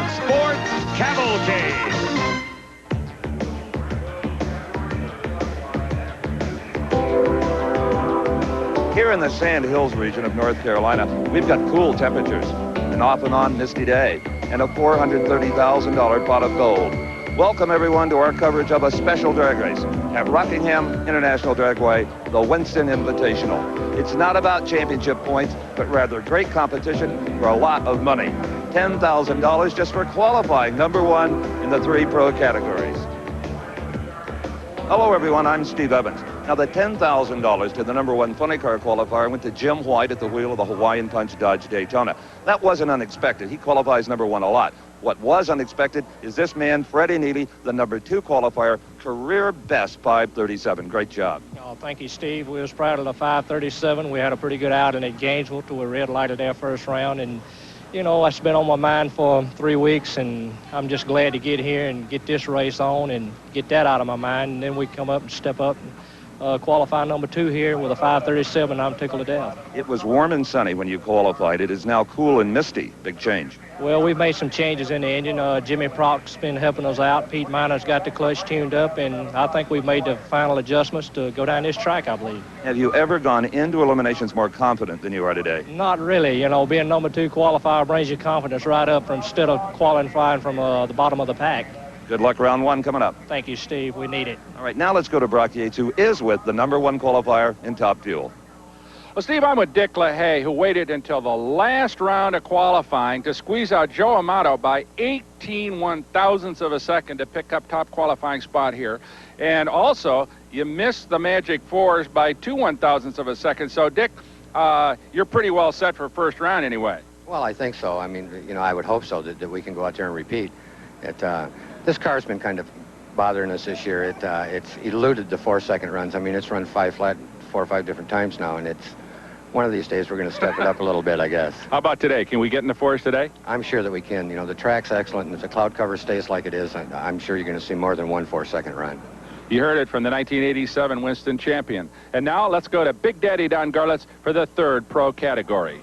Sports Cavalcade. Here in the Sand Hills region of North Carolina, we've got cool temperatures, an off and on misty day, and a $430,000 pot of gold. Welcome everyone to our coverage of a special drag race at Rockingham International Dragway, the Winston Invitational. It's not about championship points, but rather great competition for a lot of money. $10,000 just for qualifying number one in the 3 pro categories. Hello everyone, I'm Steve Evans. Now the $10,000 to the number one funny car qualifier went to Jim White at the wheel of the Hawaiian Punch Dodge Daytona. That wasn't unexpected. He qualifies number one a lot. What was unexpected is this man, Freddie Neely, the number 2 qualifier, career best 5:37. Great job. Oh, thank you, Steve. We was proud of the 5:37. We had a pretty good outing at Gainesville till we red lighted our first round, and you know, it's been on my mind for 3 weeks, and I'm just glad to get here and get this race on and get that out of my mind, and then we come up and step up and qualify number 2 here with a 5:37. I'm tickled to death. It was warm and sunny when you qualified. It is now cool and misty. Big change. Well, we've made some changes in the engine. Jimmy Proc's been helping us out. Pete Minor's got the clutch tuned up, and I think we've made the final adjustments to go down this track, I believe. Have you ever gone into eliminations more confident than you are today? Not really. You know, being number 2 qualifier brings your confidence right up instead of qualifying from the bottom of the pack. Good luck round 1 coming up. Thank you, Steve. We need it. All right, now let's go to Brock Yates, who is with the number 1 qualifier in Top Fuel. Well, Steve, I'm with Dick LaHaye, who waited until the last round of qualifying to squeeze out Joe Amato by 18 one-thousandths of a second to pick up top qualifying spot here. And also, you missed the magic 4s by 2 one-thousandths of a second. So, Dick, you're pretty well set for first round anyway. Well, I think so. I mean, you know, I would hope so that we can go out there and repeat. This car's been kind of bothering us this year. It's eluded the 4-second runs. I mean, it's run 5 flat 4 or 5 different times now, and it's one of these days we're going to step it up a little bit, I guess. How about today? Can we get in the 4s today? I'm sure that we can. You know, the track's excellent, and if the cloud cover stays like it is, I'm sure you're going to see more than 1 4-second run. You heard it from the 1987 Winston champion. And now let's go to Big Daddy Don Garlitz for the 3rd pro category.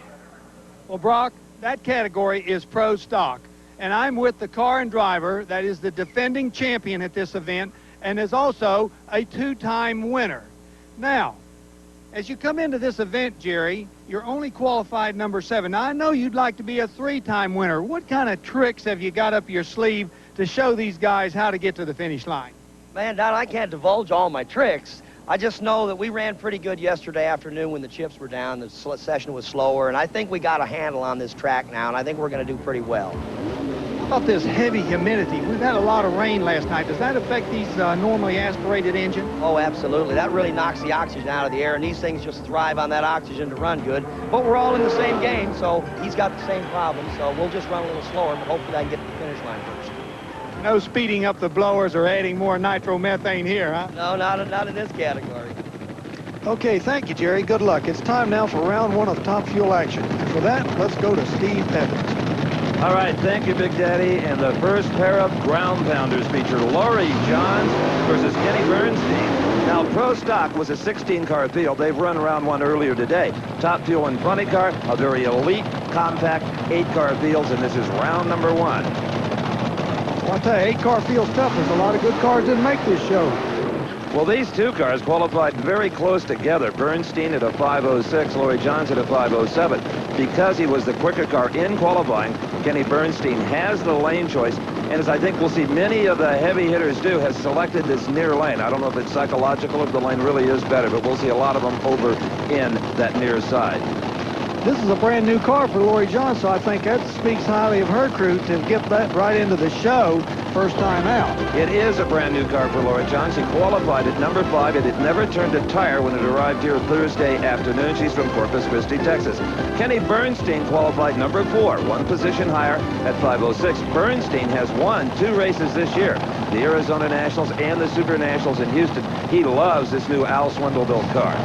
Well, Brock, that category is pro stock. And I'm with the car and driver that is the defending champion at this event and is also a 2-time winner. Now, as you come into this event, Jerry, you're only qualified number 7. Now, I know you'd like to be a 3-time winner. What kind of tricks have you got up your sleeve to show these guys how to get to the finish line? Man, Don, I can't divulge all my tricks. I just know that we ran pretty good yesterday afternoon when the chips were down. The session was slower, and I think we got a handle on this track now, and I think we're going to do pretty well. How about this heavy humidity? We've had a lot of rain last night. Does that affect these normally aspirated engines? Oh, absolutely. That really knocks the oxygen out of the air, and these things just thrive on that oxygen to run good. But we're all in the same game, so he's got the same problem, so we'll just run a little slower, but hopefully I can get to the finish line first. No speeding up the blowers or adding more nitromethane here, huh? No, not in this category. Okay, thank you, Jerry. Good luck. It's time now for round 1 of Top Fuel action. And for that, let's go to Steve Evans. All right, thank you, Big Daddy. And the first pair of ground pounders feature Laurie Johns versus Kenny Bernstein. Now, Pro Stock was a 16-car field. They've run round 1 earlier today. Top Fuel and Funny Car, a very elite, compact 8-car fields, and this is round number 1. Well, I'll tell you, 8-car field's tough. There's a lot of good cars didn't make this show. Well, these 2 cars qualified very close together. Bernstein at a 5:06, Laurie Johns at a 5:07. Because he was the quicker car in qualifying, Kenny Bernstein has the lane choice, and as I think we'll see many of the heavy hitters do, has selected this near lane. I don't know if it's psychological, if the lane really is better, but we'll see a lot of them over in that near side. This is a brand new car for Laurie Johns, so I think that speaks highly of her crew to get that right into the show first time out. It is a brand new car for Laurie Johns. She qualified at number 5. It had never turned a tire when it arrived here Thursday afternoon. She's from Corpus Christi, Texas. Kenny Bernstein qualified number 4, 1 position higher at 5:06. Bernstein has won 2 races this year, the Arizona Nationals and the Super Nationals in Houston. He loves this new Al Swindle-built car.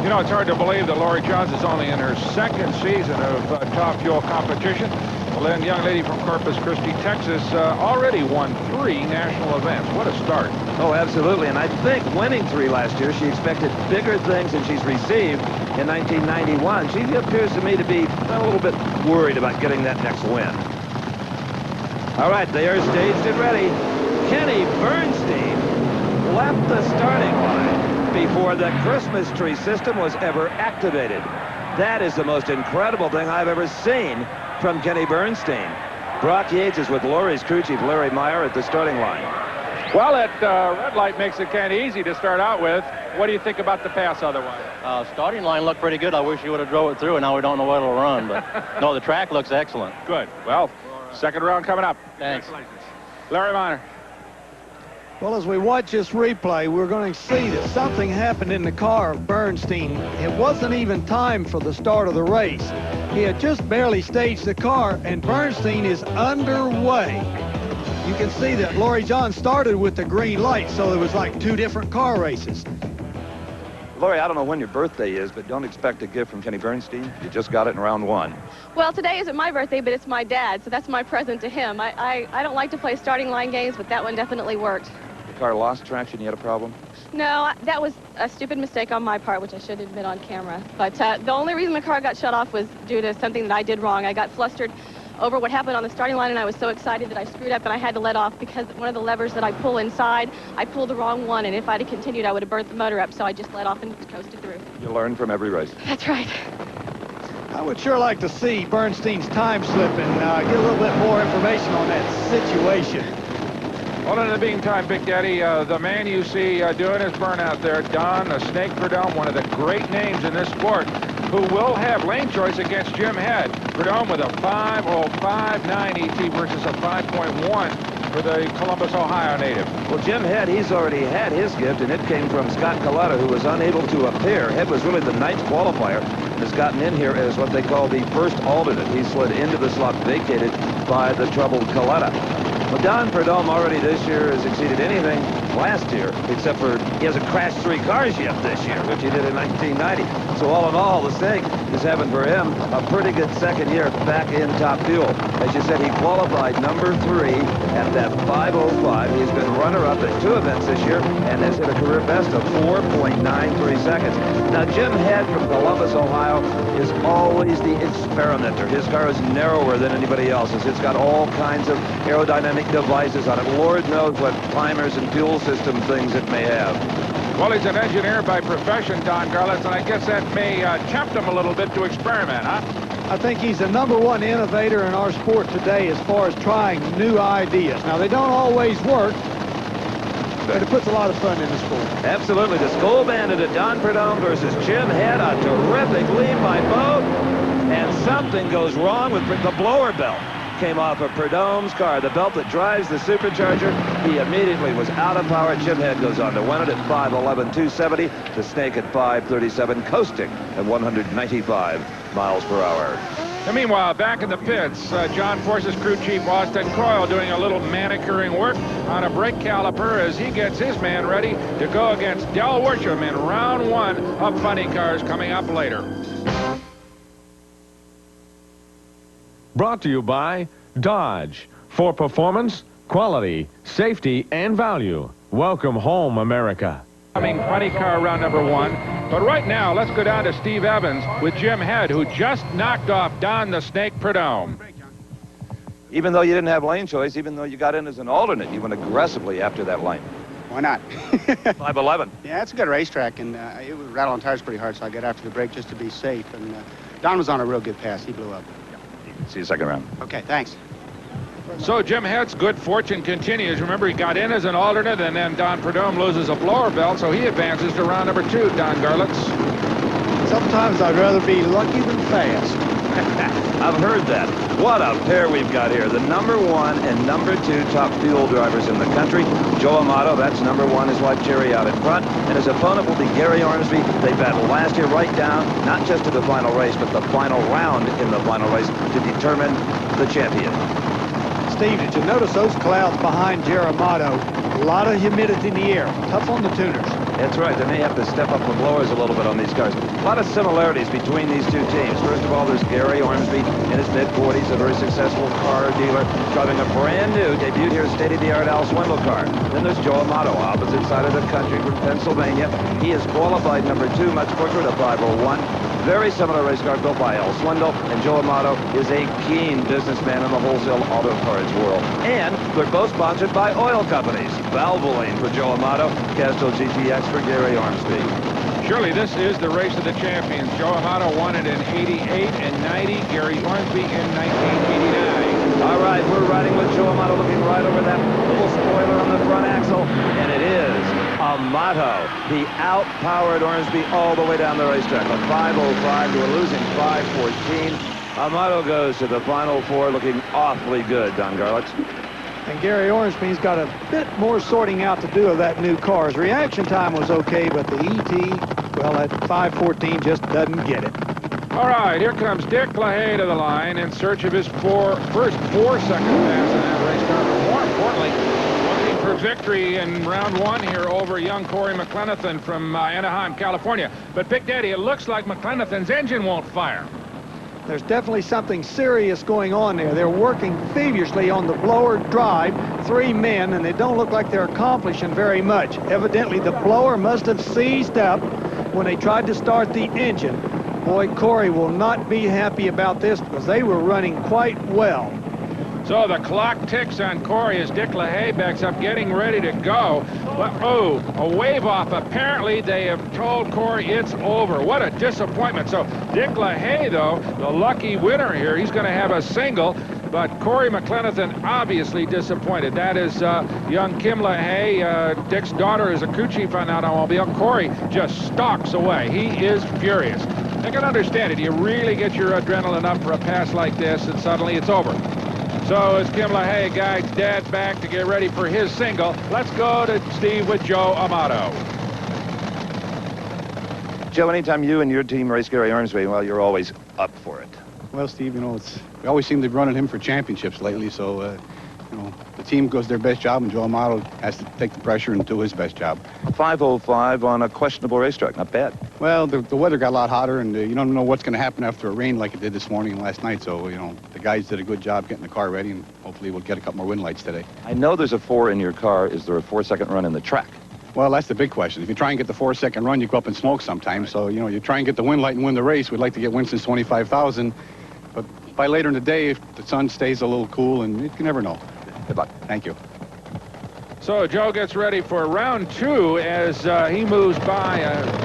You know, it's hard to believe that Laurie Johns is only in her 2nd season of Top Fuel competition. Well, then, young lady from Corpus Christi, Texas, already won 3 national events. What a start. Oh, absolutely. And I think winning 3 last year, she expected bigger things than she's received in 1991. She appears to me to be a little bit worried about getting that next win. All right, they are staged and ready. Kenny Bernstein left the starting line before the Christmas tree system was ever activated. That is the most incredible thing I've ever seen from Kenny Bernstein. Brock Yates is with Lori's crew chief, Larry Meyer, at the starting line. Well, that red light makes it kind of easy to start out with. What do you think about the pass otherwise? Starting line looked pretty good. I wish you would have drove it through, and now we don't know where it'll run. But no, the track looks excellent. Good. Well, second round coming up. Thanks. Larry Meyer. Well, as we watch this replay, we're going to see that something happened in the car of Bernstein. It wasn't even time for the start of the race. He had just barely staged the car, and Bernstein is underway. You can see that Laurie John started with the green light, so it was like two different car races. Lori, I don't know when your birthday is, but don't expect a gift from Kenny Bernstein. You just got it in round 1. Well, today isn't my birthday, but it's my dad, so that's my present to him. I don't like to play starting line games, but that one definitely worked. The car lost traction. You had a problem? No, that was a stupid mistake on my part, which I should admit on camera. But the only reason the car got shut off was due to something that I did wrong. I got flustered over what happened on the starting line, and I was so excited that I screwed up and I had to let off because one of the levers that I pull inside, I pulled the wrong one, and if I'd have continued, I would have burnt the motor up, so I just let off and coasted through. You learn from every race. That's right. I would sure like to see Bernstein's time slip and get a little bit more information on that situation. Well, in the meantime, Big Daddy, the man you see doing his burnout there, Don the Snake Prudhomme, one of the great names in this sport, who will have lane choice against Jim Head. Prudhomme with a 5:05.9 ET versus a 5.1 for the Columbus, Ohio native. Well, Jim Head, he's already had his gift, and it came from Scott Colletta, who was unable to appear. Head was really the ninth qualifier, and has gotten in here as what they call the first alternate. He slid into the slot vacated by the troubled Colletta. Well, Don Prudhomme already this year has exceeded anything last year, except for he hasn't crashed 3 cars yet this year, which he did in 1990. So all in all, the Snake is having for him a pretty good second year back in top fuel. As you said, he qualified number 3 at that 5:05. He's been runner-up at 2 events this year and has hit a career best of 4.93 seconds. Now, Jim Head from Columbus, Ohio, is always the experimenter. His car is narrower than anybody else's. It's got all kinds of aerodynamic devices on it. Lord knows what primers and fuel system things it may have. Well, he's an engineer by profession, Don Garlitz, and I guess that may tempt him a little bit to experiment, huh? I think he's the #1 innovator in our sport today as far as trying new ideas. Now, they don't always work, but it puts a lot of fun in the sport. Absolutely. The Skull Bandit at Don Prudhomme versus Jim Head. A terrific lead by both. And something goes wrong with the blower belt. Came off of Prudhomme's car, the belt that drives the supercharger. He immediately was out of power. Jim Head goes on to win it at 5:11.270. The Snake at 5:37, coasting at 195 miles per hour. And meanwhile, back in the pits, John Force's crew chief Austin Coyle doing a little manicuring work on a brake caliper as he gets his man ready to go against Del Worsham in round 1 of Funny Cars coming up later. Brought to you by Dodge. For performance, quality, safety, and value. Welcome home, America. Coming Funny Car round number 1. But right now, let's go down to Steve Evans with Jim Head, who just knocked off Don the Snake Prudhomme. Even though you didn't have lane choice, even though you got in as an alternate, you went aggressively after that lane. Why not? 5:11. Yeah, it's a good racetrack, and it would rattle on tires pretty hard, so I got after the brake just to be safe. And Don was on a real good pass. He blew up. See you second round. Okay, thanks. So Jim Head's good fortune continues. Remember, he got in as an alternate, and then Don Prudhomme loses a blower belt, so he advances to round number 2, Don Garlitz. Sometimes I'd rather be lucky than fast. I've heard that. What a pair we've got here. The #1 and #2 top fuel drivers in the country. Joe Amato, that's #1, his wife Jerry out in front. And his opponent will be Gary Ormsby. They battled last year right down, not just to the final race, but the final round in the final race to determine the champion. Steve, did you notice those clouds behind Jerry Amato? A lot of humidity in the air. Tough on the tuners. That's right. They may have to step up the blowers a little bit on these cars. A lot of similarities between these two teams. First of all, there's Gary Ormsby in his mid-40s, a very successful car dealer, driving a brand new, debuted here, state-of-the-art Al Swindle car. Then there's Joe Amato, opposite side of the country from Pennsylvania. He is qualified #2, much quicker to 5:01. very similar race car built by Al Swindle, and Joe Amato is a keen businessman in the wholesale auto parts world. And they're both sponsored by oil companies. Valvoline for Joe Amato, Castrol GTX for Gary Ormsby. Surely this is the race of the champions. Joe Amato won it in 88 and 90, Gary Ormsby in 1989. All right, we're riding with Joe Amato, looking right over that little spoiler on the front axle, and it is Amato. He outpowered Ormsby all the way down the racetrack. A 5:05 to a losing 5:14. Amato goes to the final four looking awfully good, Don Garlitz. And Gary Ormsby's got a bit more sorting out to do of that new car. His reaction time was okay, but the ET, well, at 5:14 just doesn't get it. All right, here comes Dick LaHaye to the line in search of his first 4-second pass in that race car. But more importantly, looking for victory in round one here over young Corey McLenithan from Anaheim, California. But Big Daddy, it looks like McLenithan's engine won't fire. There's definitely something serious going on there. They're working feverishly on the blower drive, 3 men, and they don't look like they're accomplishing very much. Evidently, the blower must have seized up when they tried to start the engine. Boy, Corey will not be happy about this because they were running quite well. So the clock ticks on Corey as Dick LaHaye backs up, getting ready to go. But, oh, a wave off. Apparently, they have told Corey it's over. What a disappointment. So Dick LaHaye, though, the lucky winner here, he's going to have a single. But Corey McLenithan obviously disappointed. That is young Kim LaHaye. Dick's daughter is a crew chief on that automobile. Corey just stalks away. He is furious. I can understand it. You really get your adrenaline up for a pass like this, and suddenly it's over. So as Kim LaHaye guides Dad back to get ready for his single, let's go to Steve with Joe Amato. Joe, anytime you and your team race Gary Ormsby, well, you're always up for it. Well, Steve, you know, we always seem to be running him for championships lately, so, you know, the team does their best job, and Joe Amato has to take the pressure and do his best job. 5:05 on a questionable racetrack, not bad. Well, the weather got a lot hotter, and you don't know what's going to happen after a rain like it did this morning and last night, so, you know, the guys did a good job getting the car ready, and hopefully we'll get a couple more win lights today. I know there's a 4 in your car. Is there a 4-second run in the track? Well, that's the big question. If you try and get the 4-second run, you go up in smoke sometimes, so, you know, you try and get the win light and win the race. We'd like to get Winston's 25,000, but by later in the day, if the sun stays a little cool, and you can never know. Good luck. Thank you. So Joe gets ready for round 2 as he moves by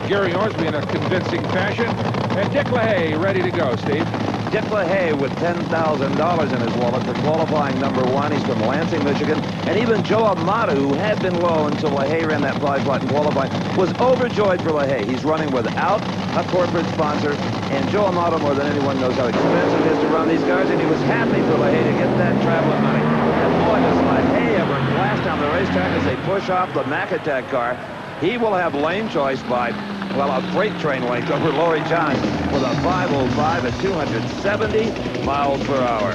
Gary Ormsby in a convincing fashion. And Dick LaHaye ready to go, Steve. Dick LaHaye with $10,000 in his wallet for qualifying number 1. He's from Lansing, Michigan. And even Joe Amato, who had been low until LaHaye ran that 5-flat in qualifying, was overjoyed for LaHaye. He's running without a corporate sponsor. And Joe Amato, more than anyone, knows how expensive it is to run these cars. And he was happy for LaHaye to get that traveling money. And boy, does LaHaye ever blast down the racetrack as they push off the Mac Attack car. He will have lane choice by, well, a freight train length over Laurie Johns with a 5:05 at 270 miles per hour.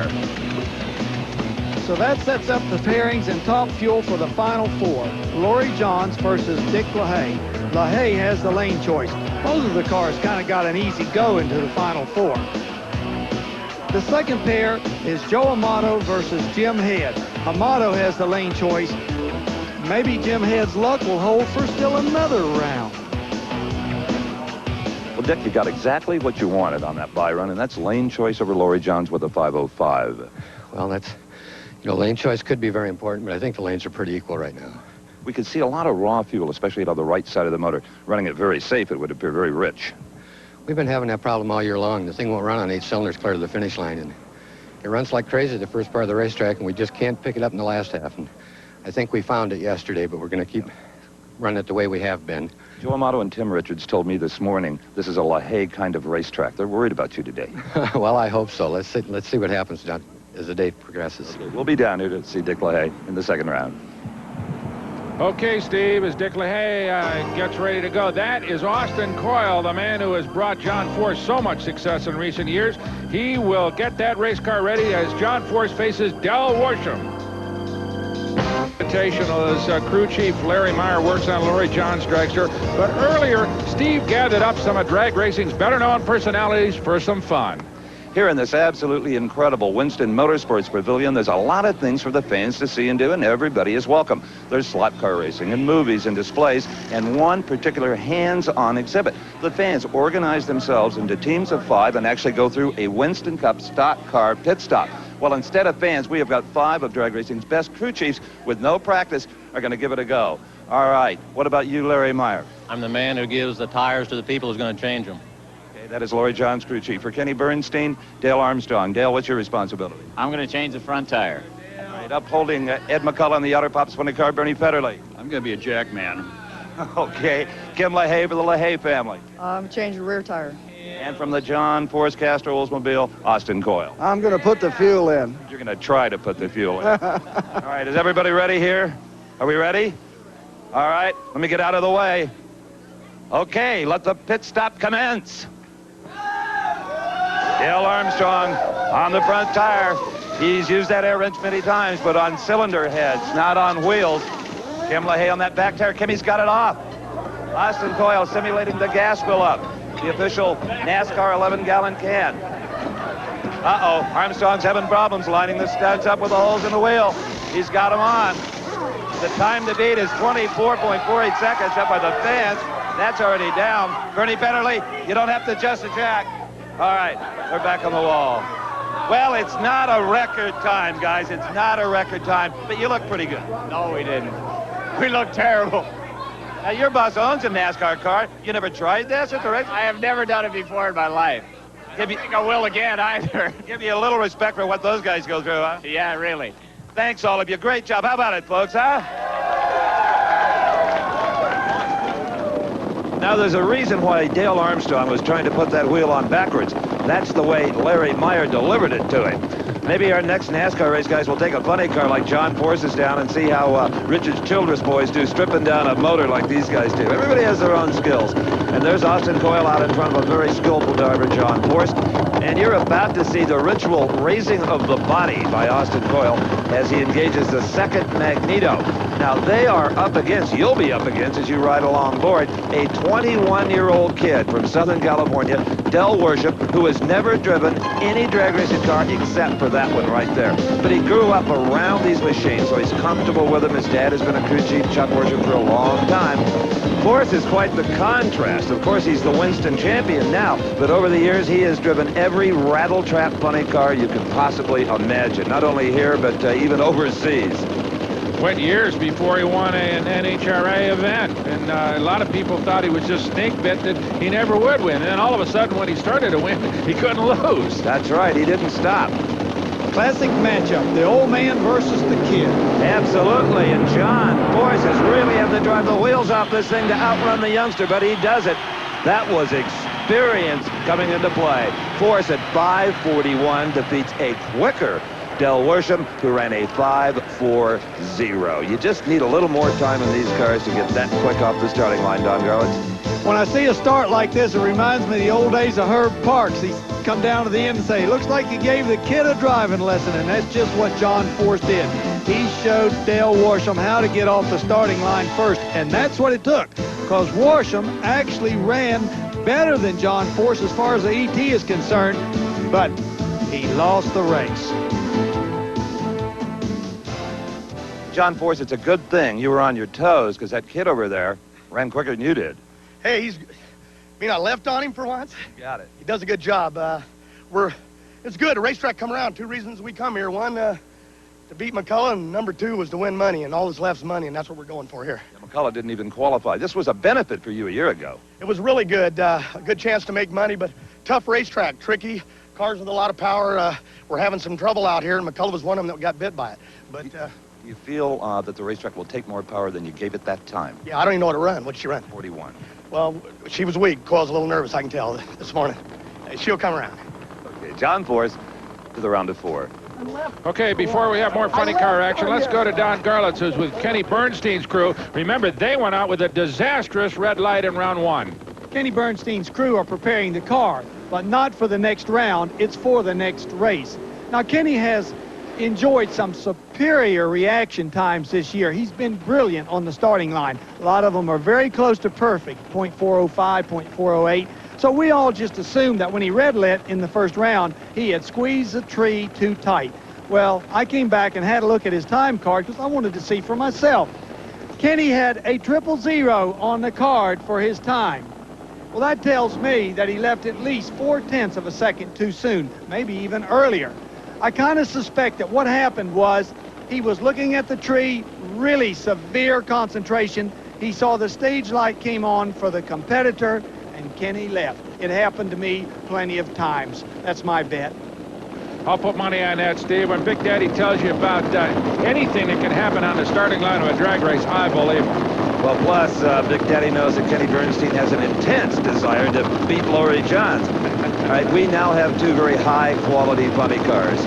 So that sets up the pairings in top fuel for the final 4. Laurie Johns versus Dick LaHaye. LaHaye has the lane choice. Both of the cars kind of got an easy go into the final 4. The second pair is Joe Amato versus Jim Head. Amato has the lane choice. Maybe Jim Head's luck will hold for still another round. Well, Dick, you got exactly what you wanted on that bye run, and that's lane choice over Laurie Johns with a 5:05. Well, that's, you know, lane choice could be very important, but I think the lanes are pretty equal right now. We could see a lot of raw fuel, especially on the right side of the motor. Running it very safe, it would appear very rich. We've been having that problem all year long. The thing won't run on 8 cylinders clear to the finish line, and it runs like crazy the first part of the racetrack, and we just can't pick it up in the last half. And I think we found it yesterday, but we're going to keep running it the way we have been. Joe Amato and Tim Richards told me this morning this is a LaHaye kind of racetrack. They're worried about you today. Well, I hope so. Let's see what happens, John, as the day progresses. Okay, we'll be down here to see Dick LaHaye in the second round. Okay, Steve, as Dick LaHaye gets ready to go, that is Austin Coyle, the man who has brought John Force so much success in recent years. He will get that race car ready as John Force faces Del Worsham. Invitational as crew chief Larry Meyer works on Laurie Johns' dragster. But earlier, Steve gathered up some of drag racing's better-known personalities for some fun. Here in this absolutely incredible Winston Motorsports Pavilion, there's a lot of things for the fans to see and do, and everybody is welcome. There's slot car racing and movies and displays, and one particular hands-on exhibit. The fans organize themselves into teams of 5 and actually go through a Winston Cup stock car pit stop. Well, instead of fans, we have got 5 of drag racing's best crew chiefs with no practice are going to give it a go. All right, what about you, Larry Meyer? I'm the man who gives the tires to the people who's going to change them. That is Lori John's crew chief. For Kenny Bernstein, Dale Armstrong. Dale, what's your responsibility? I'm going to change the front tire. All right, upholding Ed McCullough in the outer pops funny car, Bernie Federley. I'm going to be a jack man. Okay, Kim LaHaye for the LaHaye family. I'm changing the rear tire. And from the John Force Castro Oldsmobile, Austin Coyle. I'm going to put the fuel in. You're going to try to put the fuel in. All right, is everybody ready here? Are we ready? All right, let me get out of the way. Okay, let the pit stop commence. Dale Armstrong on the front tire. He's used that air wrench many times, but on cylinder heads, not on wheels. Kim LaHaye on that back tire. Kimmy's got it off. Austin Coyle simulating the gas fill up. The official NASCAR 11-gallon can. Uh-oh, Armstrong's having problems lining the studs up with the holes in the wheel. He's got them on. The time to beat is 24.48 seconds, up by the fans. That's already down. Bernie Federley, you don't have to adjust the jack. All right, we're back on the wall. Well, it's not a record time, guys. It's not a record time, but you look pretty good. No, we didn't. We look terrible. Now, your boss owns a NASCAR car. You never tried this at the race? I have never done it before in my life. I don't think I will again either. Give you a little respect for what those guys go through, huh? Yeah, really. Thanks, all of you. Great job. How about it, folks, huh? Now, there's a reason why Dale Armstrong was trying to put that wheel on backwards. That's the way Larry Meyer delivered it to him. Maybe our next NASCAR race guys will take a funny car like John Force's down and see how Richard Childress boys do, stripping down a motor like these guys do. Everybody has their own skills. And there's Austin Coyle out in front of a very skillful driver, John Force. And you're about to see the ritual raising of the body by Austin Coyle as he engages the second magneto. Now, they are up against, you'll be up against as you ride along board, a 21-year-old kid from Southern California, Del Worship, who has never driven any drag racing car except for that one right there. But he grew up around these machines, so he's comfortable with them. His dad has been a crew chief, Chuck Worship, for a long time. Force is quite the contrast. Of course, he's the Winston champion now, but over the years, he has driven every rattle-trap funny car you could possibly imagine, not only here, but even overseas. Went years before he won an NHRA event, and a lot of people thought he was just snake bit that he never would win. And then all of a sudden, when he started to win, he couldn't lose. That's right, he didn't stop. Classic matchup, the old man versus the kid. Absolutely, and John Force has really had to drive the wheels off this thing to outrun the youngster, but he does it. That was experience coming into play. Force at 5:41 defeats a quicker Del Worsham, who ran a 5:40. You just need a little more time in these cars to get that quick off the starting line, Don Garlitz. When I see a start like this, it reminds me of the old days of Herb Parks. He'd come down to the end and say, looks like you gave the kid a driving lesson, and that's just what John Force did. He showed Del Worsham how to get off the starting line first, and that's what it took, because Worsham actually ran better than John Force as far as the ET is concerned, but he lost the race. John Force, it's a good thing you were on your toes, because that kid over there ran quicker than you did. Hey, I left on him for once. Got it. He does a good job. It's good. The racetrack come around. 2 reasons we come here. One, to beat McCullough, and number 2 was to win money, and all that's left is money, and that's what we're going for here. Yeah, McCullough didn't even qualify. This was a benefit for you a year ago. It was really good. A good chance to make money, but tough racetrack, tricky. Cars with a lot of power. We're having some trouble out here, and McCullough was one of them that got bit by it. But you feel that the racetrack will take more power than you gave it that time? Yeah, I don't even know what to run. What'd she run? 41. Well, she was weak. Coyle's a little nervous, I can tell, this morning. She'll come around. Okay, John Force to the round of 4. Okay, before we have more funny car action, let's go to Don Garlitz, who's with Kenny Bernstein's crew. Remember, they went out with a disastrous red light in round 1. Kenny Bernstein's crew are preparing the car, but not for the next round. It's for the next race. Now, Kenny has enjoyed some superior reaction times this year. He's been brilliant on the starting line. A lot of them are very close to perfect, .405, .408. So we all just assumed that when he red lit in the first round, he had squeezed the tree too tight. Well, I came back and had a look at his time card because I wanted to see for myself. Kenny had a 000 on the card for his time. Well, that tells me that he left at least 0.4 of a second too soon, maybe even earlier. I kind of suspect that what happened was he was looking at the tree, really severe concentration. He saw the stage light came on for the competitor, and Kenny left. It happened to me plenty of times. That's my bet. I'll put money on that, Steve. When Big Daddy tells you about anything that can happen on the starting line of a drag race, I believe him. Well, plus, Big Daddy knows that Kenny Bernstein has an intense desire to beat Laurie Johns. All right, we now have two very high-quality funny cars.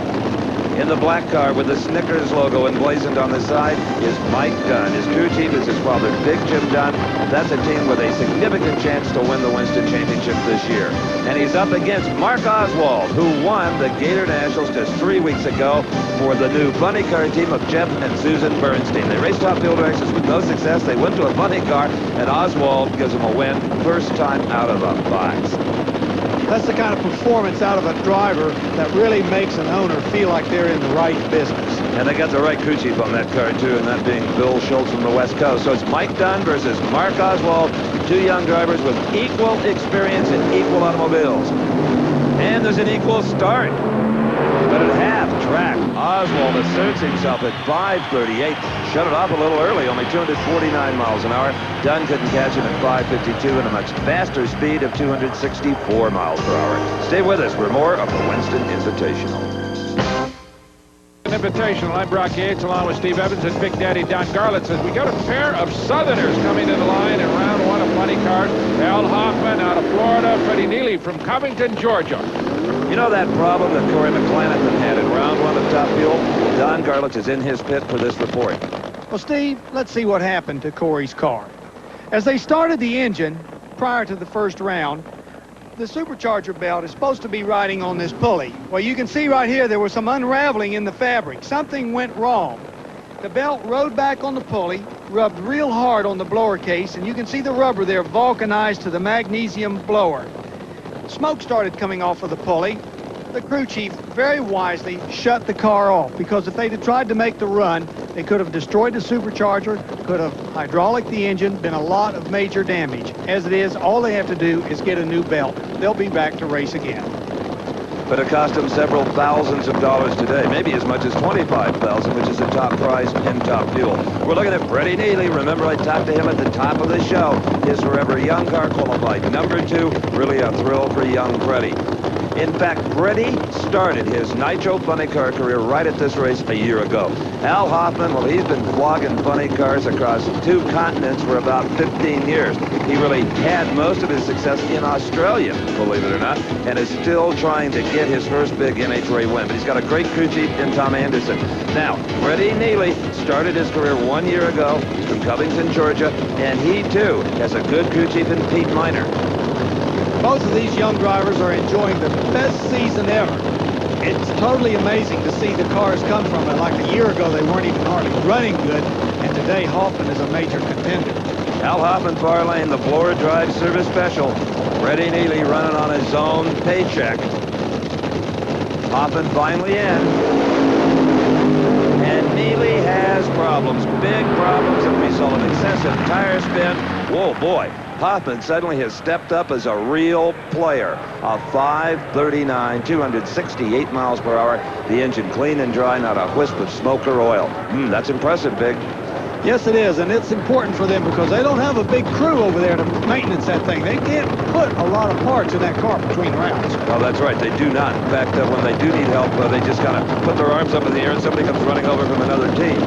In the black car with the Snickers logo emblazoned on the side is Mike Dunn. His crew chief is his father, Big Jim Dunn. That's a team with a significant chance to win the Winston Championship this year. And he's up against Mark Oswald, who won the Gator Nationals just 3 weeks ago for the new funny car team of Jeff and Susan Bernstein. They raced top field races with no success. They went to a funny car, and Oswald gives them a win first time out of a box. That's the kind of performance out of a driver that really makes an owner feel like they're in the right business. And they got the right crew chief on that car, too, and that being Bill Schultz from the West Coast. So it's Mike Dunn versus Mark Oswald, two young drivers with equal experience in equal automobiles. And there's an equal start. But at half track, Oswald asserts himself at 5:38. Shut it off a little early, only 249 miles an hour. Dunn couldn't catch him at 5:52 and a much faster speed of 264 miles per hour. Stay with us for more of the Winston Invitational. Invitational. I'm Brock Yates along with Steve Evans and Big Daddy Don Garlitz. As we got a pair of Southerners coming to the line in round one of funny cars. Al Hoffman out of Florida, Freddie Neely from Covington, Georgia. You know that problem that Corey McClanahan had in round one of Top Fuel? Well, Don Garlitz is in his pit for this report. Well, Steve, let's see what happened to Corey's car. As they started the engine prior to the first round, the supercharger belt is supposed to be riding on this pulley. Well, you can see right here there was some unraveling in the fabric. Something went wrong. The belt rode back on the pulley, rubbed real hard on the blower case, and you can see the rubber there vulcanized to the magnesium blower. Smoke started coming off of the pulley. The crew chief very wisely shut the car off, because if they'd have tried to make the run, they could have destroyed the supercharger, could have hydraulic the engine, been a lot of major damage. As it is, all they have to do is get a new belt. They'll be back to race again. But it cost them several thousands of dollars today, maybe as much as $25,000, which is the top prize in Top Fuel. We're looking at Freddie Neely. Remember, I talked to him at the top of the show. His Forever Young car qualified #2. Really a thrill for young Freddie. In fact, Freddie started his Nitro funny car career right at this race a year ago. Al Hoffman, well, he's been flogging funny cars across 2 continents for about 15 years. He really had most of his success in Australia, believe it or not, and is still trying to get his first big NHRA win. But he's got a great crew chief in Tom Anderson. Now, Freddie Neely started his career 1 year ago. He's from Covington, Georgia, and he, too, has a good crew chief in Pete Miner. Both of these young drivers are enjoying the best season ever. It's totally amazing to see the cars come from it. Like a year ago, they weren't even hardly running good, and today Hoffman is a major contender. Al Hoffman, far lane, the blower drive service special. Freddie Neely running on his own paycheck. Hoffman finally in. And Neely has problems, big problems, and we saw an excessive tire spin. Whoa, boy. Hoffman suddenly has stepped up as a real player. A 5:39, 268 miles per hour. The engine clean and dry, not a wisp of smoke or oil. That's impressive, Big. Yes, it is, and it's important for them because they don't have a big crew over there to maintenance that thing. They can't put a lot of parts in that car between rounds. Well, that's right. They do not. In fact, when they do need help, they just kind of put their arms up in the air and somebody comes running over from another team.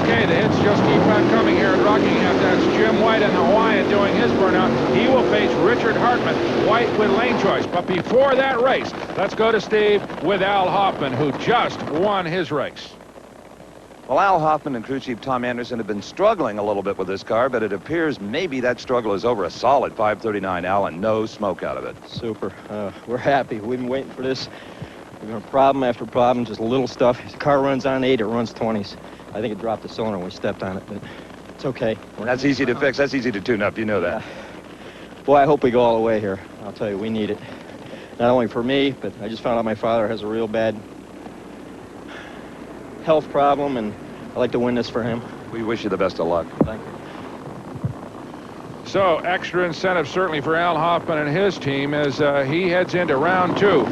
Okay, the hits just keep on coming here at Rockingham. That's Jim White in Hawaiian doing his burnout. He will face Richard Hartman, White with lane choice. But before that race, let's go to Steve with Al Hoffman, who just won his race. Well, Al Hoffman and crew chief Tom Anderson have been struggling a little bit with this car, but it appears maybe that struggle is over. A solid 5:39, Al, and no smoke out of it. Super. We're happy. We've been waiting for this. We've got problem after problem, just little stuff. The car runs on 8, it runs 20s. I think it dropped the cylinder when we stepped on it, but it's okay. That's easy to fix. That's easy to tune up. You know that. Boy, I hope we go all the way here. I'll tell you, we need it. Not only for me, but I just found out my father has a real bad health problem, and I'd like to win this for him. We wish you the best of luck. Thank you. So extra incentive certainly for Al Hoffman and his team as he heads into round 2.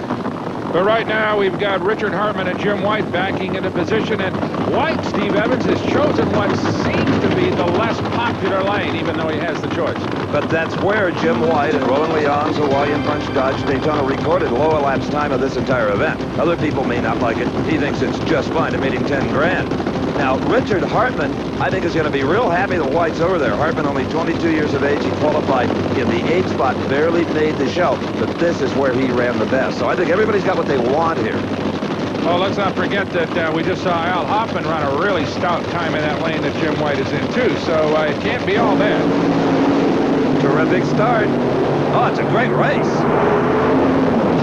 But right now we've got Richard Hartman and Jim White backing into position, and White, Steve Evans, has chosen what seems to be the less popular lane, even though he has the choice. But that's where Jim White and Rowan Leon's Hawaiian Punch Dodge Daytona recorded low elapsed time of this entire event. Other people may not like it. He thinks it's just fine. It made him 10 grand. Now, Richard Hartman, I think, is going to be real happy that White's over there. Hartman, only 22 years of age. He qualified in the 8th spot, barely made the show. But this is where he ran the best. So I think everybody's got what they want here. Oh, let's not forget that we just saw Al Hoffman run a really stout time in that lane that Jim White is in, too. So it can't be all bad. Terrific start. Oh, it's a great race.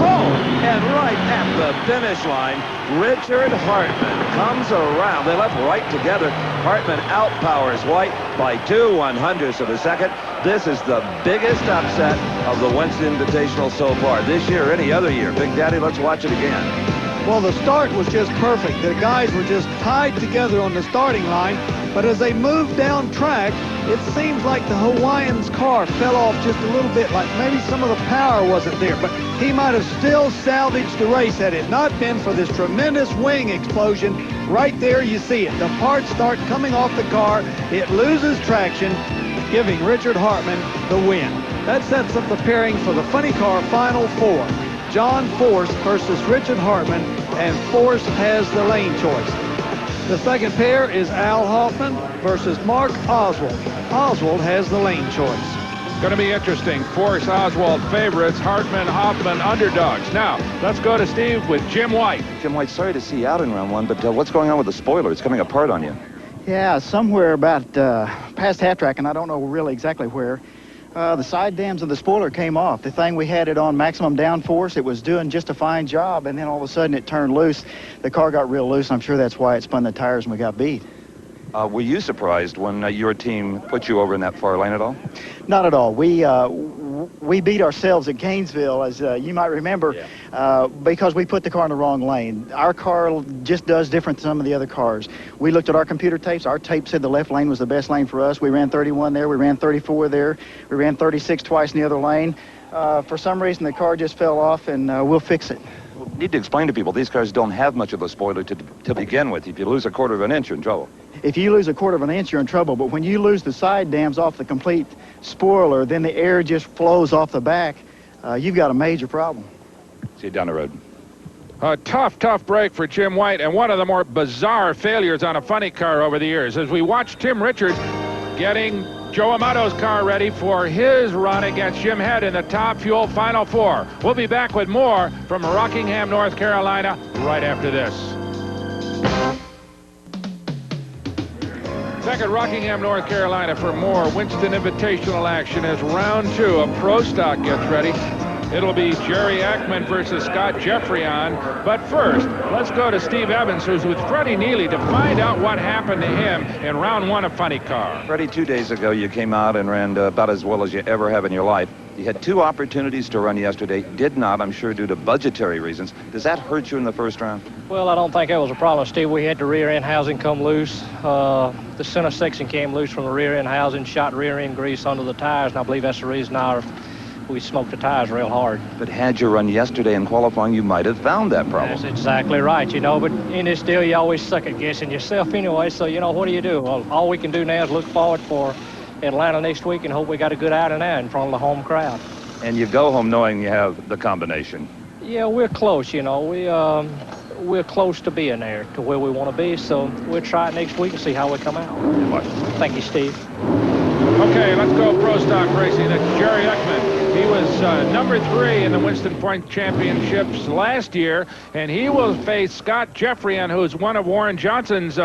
Oh, and right at the finish line, Richard Hartman comes around. They left right together. Hartman outpowers White by 2/100ths of a second. This is the biggest upset of the Winston Invitational so far, this year or any other year. Big Daddy, let's watch it again. Well, the start was just perfect. The guys were just tied together on the starting line, but as they moved down track, it seems like the Hawaiian's car fell off just a little bit, like maybe some of the power wasn't there, but he might have still salvaged the race had it not been for this tremendous wing explosion. Right there, you see it. The parts start coming off the car. It loses traction, giving Richard Hartman the win. That sets up the pairing for the Funny Car Final 4. John Force versus Richard Hartman, and Force has the lane choice. The second pair is Al Hoffman versus Mark Oswald. Oswald has the lane choice. Going to be interesting. Force, Oswald favorites, Hartman, Hoffman underdogs. Now, let's go to Steve with Jim White. Jim White, sorry to see you out in round 1, but what's going on with the spoiler? It's coming apart on you. Yeah, somewhere about past half track, and I don't know really exactly where. The side dams of the spoiler came off. The thing, we had it on maximum downforce. It was doing just a fine job, and then all of a sudden it turned loose. The car got real loose. I'm sure that's why it spun the tires and we got beat. Were you surprised when your team put you over in that far lane at all? Not at all. We beat ourselves at Gainesville, as you might remember, because we put the car in the wrong lane. Our car just does different than some of the other cars. We looked at our computer tapes. Our tape said the left lane was the best lane for us. We ran 31 there. We ran 34 there. We ran 36 twice in the other lane. For some reason, the car just fell off, and we'll fix it. Well, you need to explain to people these cars don't have much of a spoiler to begin with. If you lose a quarter of an inch, you're in trouble. If you lose a quarter of an inch, you're in trouble. But when you lose the side dams off the complete spoiler, then the air just flows off the back. You've got a major problem. See you down the road. A tough break for Jim White, and one of the more bizarre failures on a funny car over the years. As we watch Tim Richards getting Joe Amato's car ready for his run against Jim Head in the Top Fuel Final 4. We'll be back with more from Rockingham, North Carolina, right after this. Back at Rockingham, North Carolina for more Winston Invitational action as round 2 of Pro Stock gets ready. It'll be Jerry Ekman versus Scott Jeffrey on. But first, let's go to Steve Evans, who's with Freddie Neely, to find out what happened to him in round 1 of Funny Car. Freddie, 2 days ago, you came out and ran about as well as you ever have in your life. You had 2 opportunities to run yesterday, did not, I'm sure, due to budgetary reasons. Does that hurt you in the first round? Well, I don't think that was a problem, Steve. We had the rear end housing come loose. The center section came loose from the rear end housing, shot rear end grease under the tires, and I believe that's the reason we smoked the tires real hard. But had you run yesterday in qualifying, you might have found that problem. That's exactly right, you know, but in this deal, you always suck at guessing yourself anyway, so, you know, what do? Well, all we can do now is look forward for Atlanta next week and hope we got a good outing there in front of the home crowd. And you go home knowing you have the combination. Yeah, we're close, you know. We're close to being there to where we want to be, so we'll try it next week and see how we come out. Good luck. Thank you, Steve. Okay, let's go Pro Stock Racing. That's Jerry Ekman. He was number 3 in the Winston Point Championships last year, and he will face Scott Jeffrian, who's one of Warren Johnson's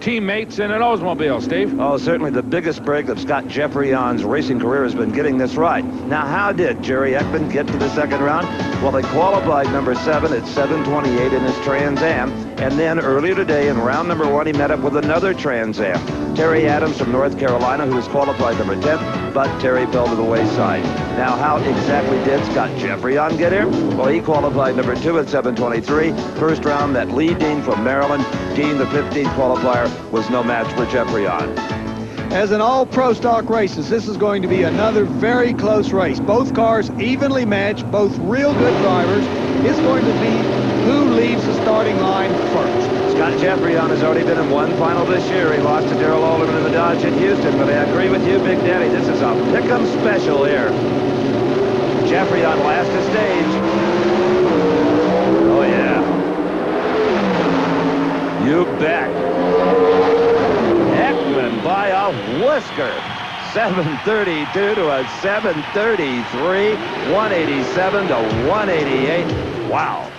teammates in an Oldsmobile. Steve? Oh, certainly the biggest break of Scott Jeffrian's racing career has been getting this right. Now, how did Jerry Ekman get to the second round? Well, they qualified number 7 at 7:28 in his Trans Am, and then earlier today in round number 1, he met up with another Trans Am, Terry Adams from North Carolina, who was qualified number 10, but Terry fell to the wayside. Now, how exactly did Scott Jeffreyon get here? Well, he qualified number 2 at 7:23. First round, that Lee Dean from Maryland. Dean, the 15th qualifier, was no match for Jeffreyon. As in all pro stock races, this is going to be another very close race. Both cars evenly matched, both real good drivers. It's going to be who leaves the starting line first. Scott Jeffreyon has already been in one final this year. He lost to Darrell Alderman in the Dodge in Houston, but I agree with you, Big Daddy. This is a pick'em special here. Jeffreyon last to stage. Oh, yeah. You bet. Heckman by a whisker. 732 to a 733. 187 to 188. Wow.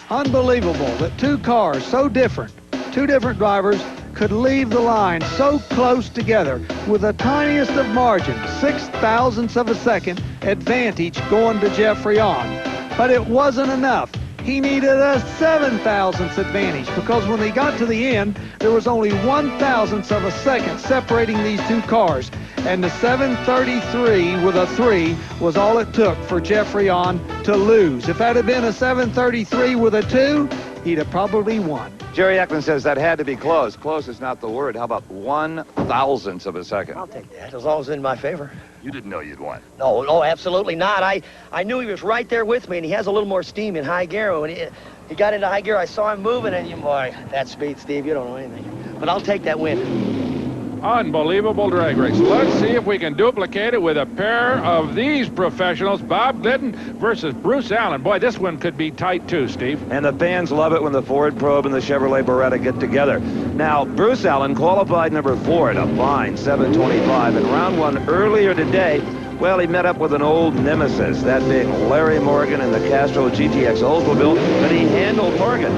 Unbelievable that two cars so different, two different drivers, could leave the line so close together with the tiniest of margins, 0.06 of a second advantage going to Jeffreyon. But it wasn't enough. He needed a 0.07 advantage because when they got to the end, there was only 0.01 of a second separating these two cars. And the 733 with a 3 was all it took for Jeffreyon to lose. If that had been a 733 with a 2, he'd have probably won. Jerry Eckman says that had to be close. Close is not the word. How about 0.01 of a second? I'll take that, as long as it's in my favor. You didn't know you'd won. No, absolutely not. I knew he was right there with me, and he has a little more steam in high gear. When he got into high gear, I saw him moving, and boy, that speed, Steve, you don't know anything. But I'll take that win. Unbelievable drag race. Let's see if we can duplicate it with a pair of these professionals, Bob Glidden versus Bruce Allen. Boy, this one could be tight too, Steve. And the fans love it when the Ford Probe and the Chevrolet Beretta get together. Now, Bruce Allen qualified number 4 at a fine 725 in round 1 earlier today. Well, he met up with an old nemesis, that being Larry Morgan in the Castro GTX Oldsmobile, but he handled Morgan.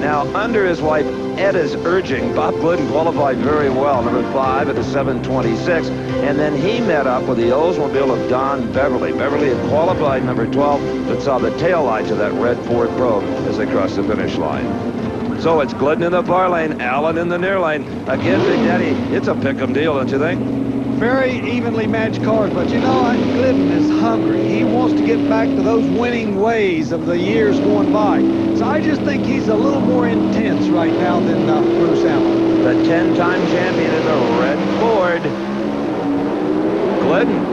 Now, under his wife Edda's urging, Bob Glidden qualified very well, number 5 at a 726, and then he met up with the Oldsmobile of Don Beverly. Beverly had qualified number 12, but saw the taillights of that red Ford Probe as they crossed the finish line. So it's Glidden in the far lane, Allen in the near lane. Again, Big Daddy, it's a pick'em deal, don't you think? Very evenly matched cars, but you know, Glidden is hungry. He wants to get back to those winning ways of the years going by. So I just think he's a little more intense right now than Bruce Allen. The 10-time champion in the red Ford. Glidden.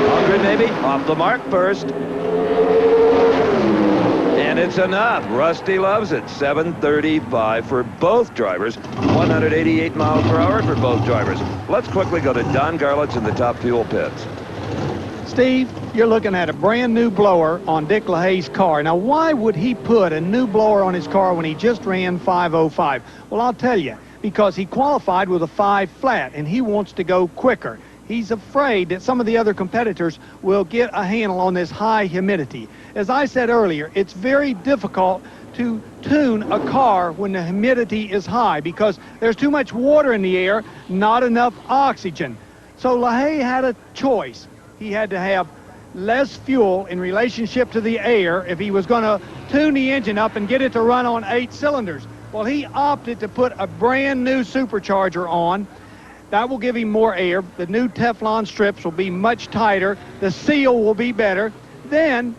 Hungry maybe? Off the mark first. And it's enough. Rusty loves it. 735 for both drivers. 188 miles per hour for both drivers. Let's quickly go to Don Garlitz in the top fuel pits. Steve, you're looking at a brand new blower on Dick LaHaye's car. Now, why would he put a new blower on his car when he just ran 505? Well, I'll tell you, because he qualified with a 5 flat, and he wants to go quicker. He's afraid that some of the other competitors will get a handle on this high humidity. As I said earlier, it's very difficult to tune a car when the humidity is high because there's too much water in the air, not enough oxygen. So LaHaye had a choice. He had to have less fuel in relationship to the air if he was going to tune the engine up and get it to run on 8 cylinders. Well, he opted to put a brand new supercharger on. That will give him more air. The new Teflon strips will be much tighter. The seal will be better. Then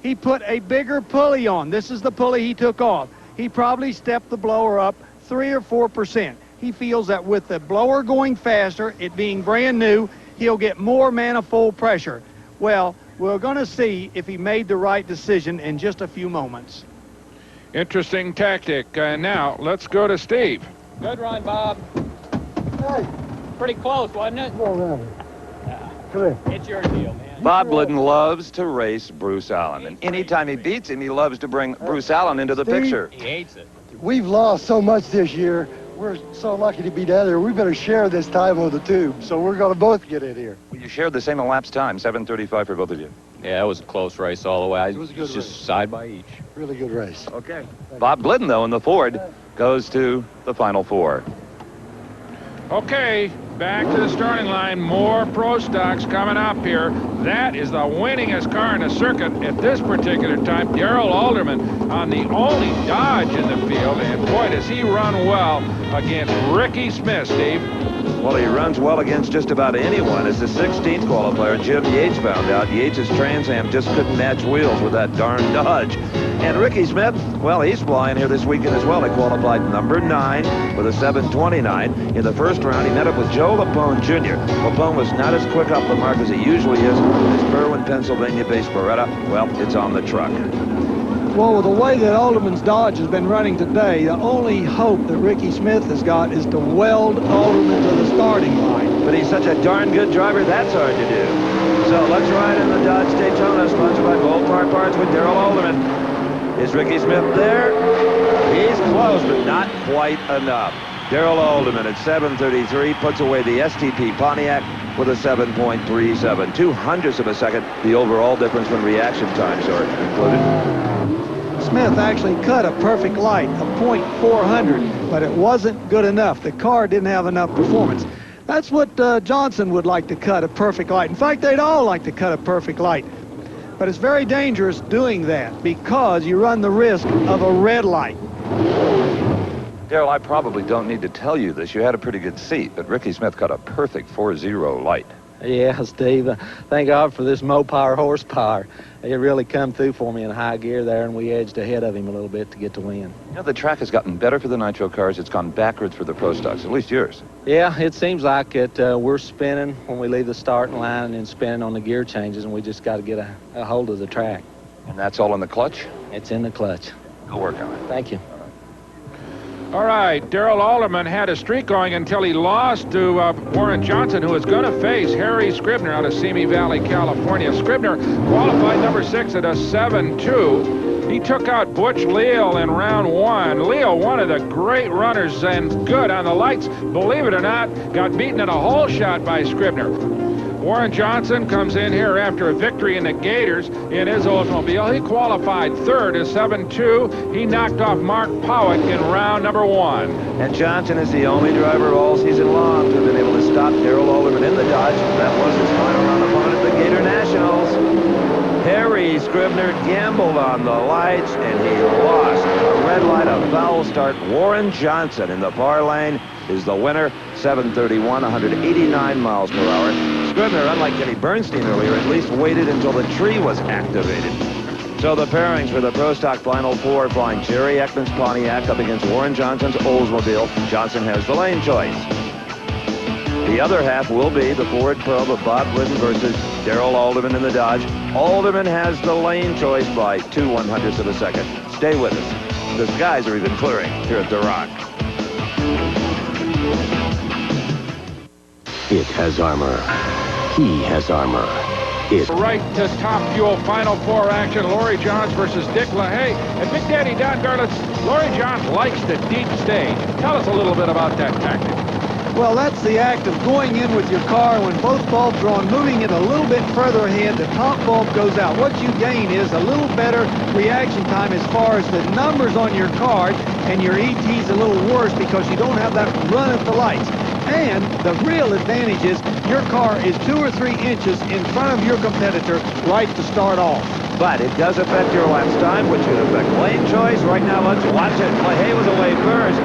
he put a bigger pulley on. This is the pulley he took off. He probably stepped the blower up 3 or 4%. He feels that with the blower going faster, it being brand new, he'll get more manifold pressure. Well, we're going to see if he made the right decision in just a few moments. Interesting tactic. Now, let's go to Steve. Good run, Bob. Hey. Pretty close, wasn't it? Come on around here. Come here. It's your deal, man. Bob Glidden loves to race Bruce Allen, and anytime he beats him, he loves to bring Bruce Allen into the picture. He hates it. We've lost so much this year. We're so lucky to be down there. We better share this time on the tube, so we're going to both get in here. You shared the same elapsed time, 7:35 for both of you. Yeah, it was a close race all the way. It was a good race. Just side by each. Really good race. Okay. Bob Glidden, though, in the Ford, goes to the Final Four. Okay, back to the starting line. More Pro Stocks coming up here. That is the winningest car in the circuit at this particular time. Darrell Alderman on the only Dodge in the field. And boy, does he run well against Ricky Smith, Steve. Well, he runs well against just about anyone. As the 16th qualifier, Jim Yates found out Yates' Trans Am just couldn't match wheels with that darn Dodge. And Ricky Smith, well, he's flying here this weekend as well. He qualified number 9 with a 7:29. In the first round, he met up with Joe Lapone Jr. Lapone was not as quick off the mark as he usually is. His Berwyn, Pennsylvania-based Beretta, well, it's on the truck. Well, with the way that Alderman's Dodge has been running today, the only hope that Ricky Smith has got is to weld Alderman to the starting line. But he's such a darn good driver, that's hard to do. So let's ride in the Dodge Daytona, sponsored by Goldfarb Parts with Darrell Alderman. Is Ricky Smith there? He's close, but not quite enough. Darrell Alderman at 7:33 puts away the STP Pontiac with a 7.37. 0.02 of a second, the overall difference when reaction times are included. Smith actually cut a perfect light, a .400, but it wasn't good enough. The car didn't have enough performance. That's what Johnson would like to cut, a perfect light. In fact, they'd all like to cut a perfect light. But it's very dangerous doing that because you run the risk of a red light. Darrell, I probably don't need to tell you this. You had a pretty good seat, but Ricky Smith cut a perfect 4.0 light. Yeah, Steve, thank God for this Mopar horsepower. It really come through for me in high gear there, and we edged ahead of him a little bit to get the win. You know, the track has gotten better for the nitro cars. It's gone backwards for the Pro Stocks, at least yours. Yeah, it seems like it. We're spinning when we leave the starting line and then spinning on the gear changes, and we just got to get a hold of the track. And that's all in the clutch? It's in the clutch. Go work on it. Thank you. All right, Darrell Alderman had a streak going until he lost to Warren Johnson, who is going to face Harry Scribner out of Simi Valley, California. Scribner qualified number 6 at a 7.2. He took out Butch Leal in round 1. Leal, one of the great runners and good on the lights, believe it or not, got beaten in a hole shot by Scribner. Warren Johnson comes in here after a victory in the Gators in his Oldsmobile. He qualified 3rd at 7.2. He knocked off Mark Powick in round number 1. And Johnson is the only driver all season long to have been able to stop Darrell Alderman in the Dodge. That was his final round opponent at the Gator Nationals. Harry Scribner gambled on the lights, and he lost. A red light, a foul start. Warren Johnson in the far lane is the winner. 7:31, 189 miles per hour. Scribner, unlike Kenny Bernstein earlier, at least waited until the tree was activated. So the pairings for the Pro Stock Final 4 flying Jerry Ekman's Pontiac up against Warren Johnson's Oldsmobile. Johnson has the lane choice. The other half will be the Ford Probe of Bob Glidden versus Darrell Alderman in the Dodge. Alderman has the lane choice by 0.02 of a second. Stay with us. The skies are even clearing here at The Rock. It has armor. He has armor. It. Right to Top Fuel Final 4 action. Laurie Johns versus Dick LaHaye. And Big Daddy Don Garlitz, Laurie Johns likes the deep stage. Tell us a little bit about that tactic. Well, that's the act of going in with your car when both bulbs are on, moving it a little bit further ahead. The top bulb goes out. What you gain is a little better reaction time as far as the numbers on your card, and your ET's a little worse because you don't have that run at the lights. And the real advantage is your car is 2 or 3 inches in front of your competitor right to start off. But it does affect your lapse time, which would affect lane choice. Right now, let's watch it. LaHaye was away first.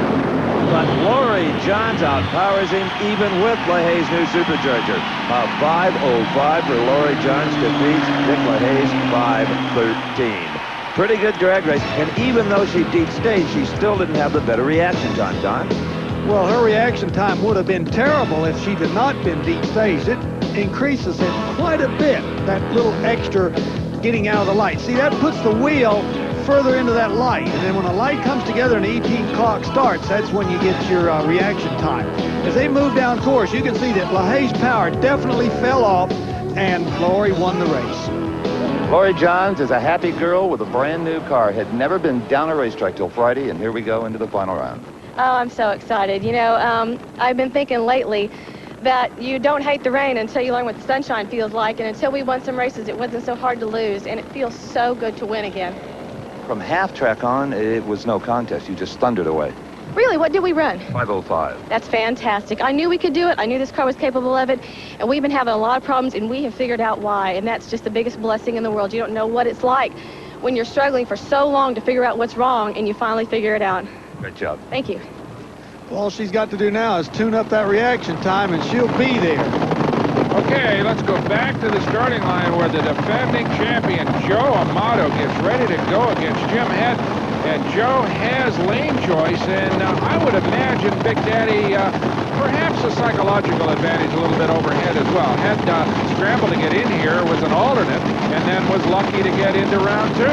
But Laurie Johns outpowers him even with LaHaye's new supercharger. A 5.05 for Laurie Johns defeats Dick LaHaye's 5.13. Pretty good drag race. And even though she deep staged, she still didn't have the better reaction time, Don. Well, her reaction time would have been terrible if she'd have not been deep staged. It increases it quite a bit, that little extra getting out of the light. See, that puts the wheel further into that light, and then when the light comes together and the ET clock starts, that's when you get your reaction time. As they move down course, you can see that LaHaye's power definitely fell off, and Laurie won the race. Laurie Johns is a happy girl with a brand new car. Had never been down a racetrack till Friday, and here we go into the final round. Oh, I'm so excited. You know, I've been thinking lately that you don't hate the rain until you learn what the sunshine feels like, and until we won some races, it wasn't so hard to lose, and it feels so good to win again. From half track on, it was no contest. You just thundered away. Really, what did we run? 5:05. That's fantastic. I knew we could do it. I knew this car was capable of it. And we've been having a lot of problems, and we have figured out why. And that's just the biggest blessing in the world. You don't know what it's like when you're struggling for so long to figure out what's wrong, and you finally figure it out. Great job. Thank you. All she's got to do now is tune up that reaction time, and she'll be there. Okay, let's go back to the starting line where the defending champion, Joe Amato, gets ready to go against Jim Head. And Joe has lane choice, and I would imagine Big Daddy, perhaps a psychological advantage a little bit overhead as well. Had scrambled to get in here with an alternate, and then was lucky to get into round 2.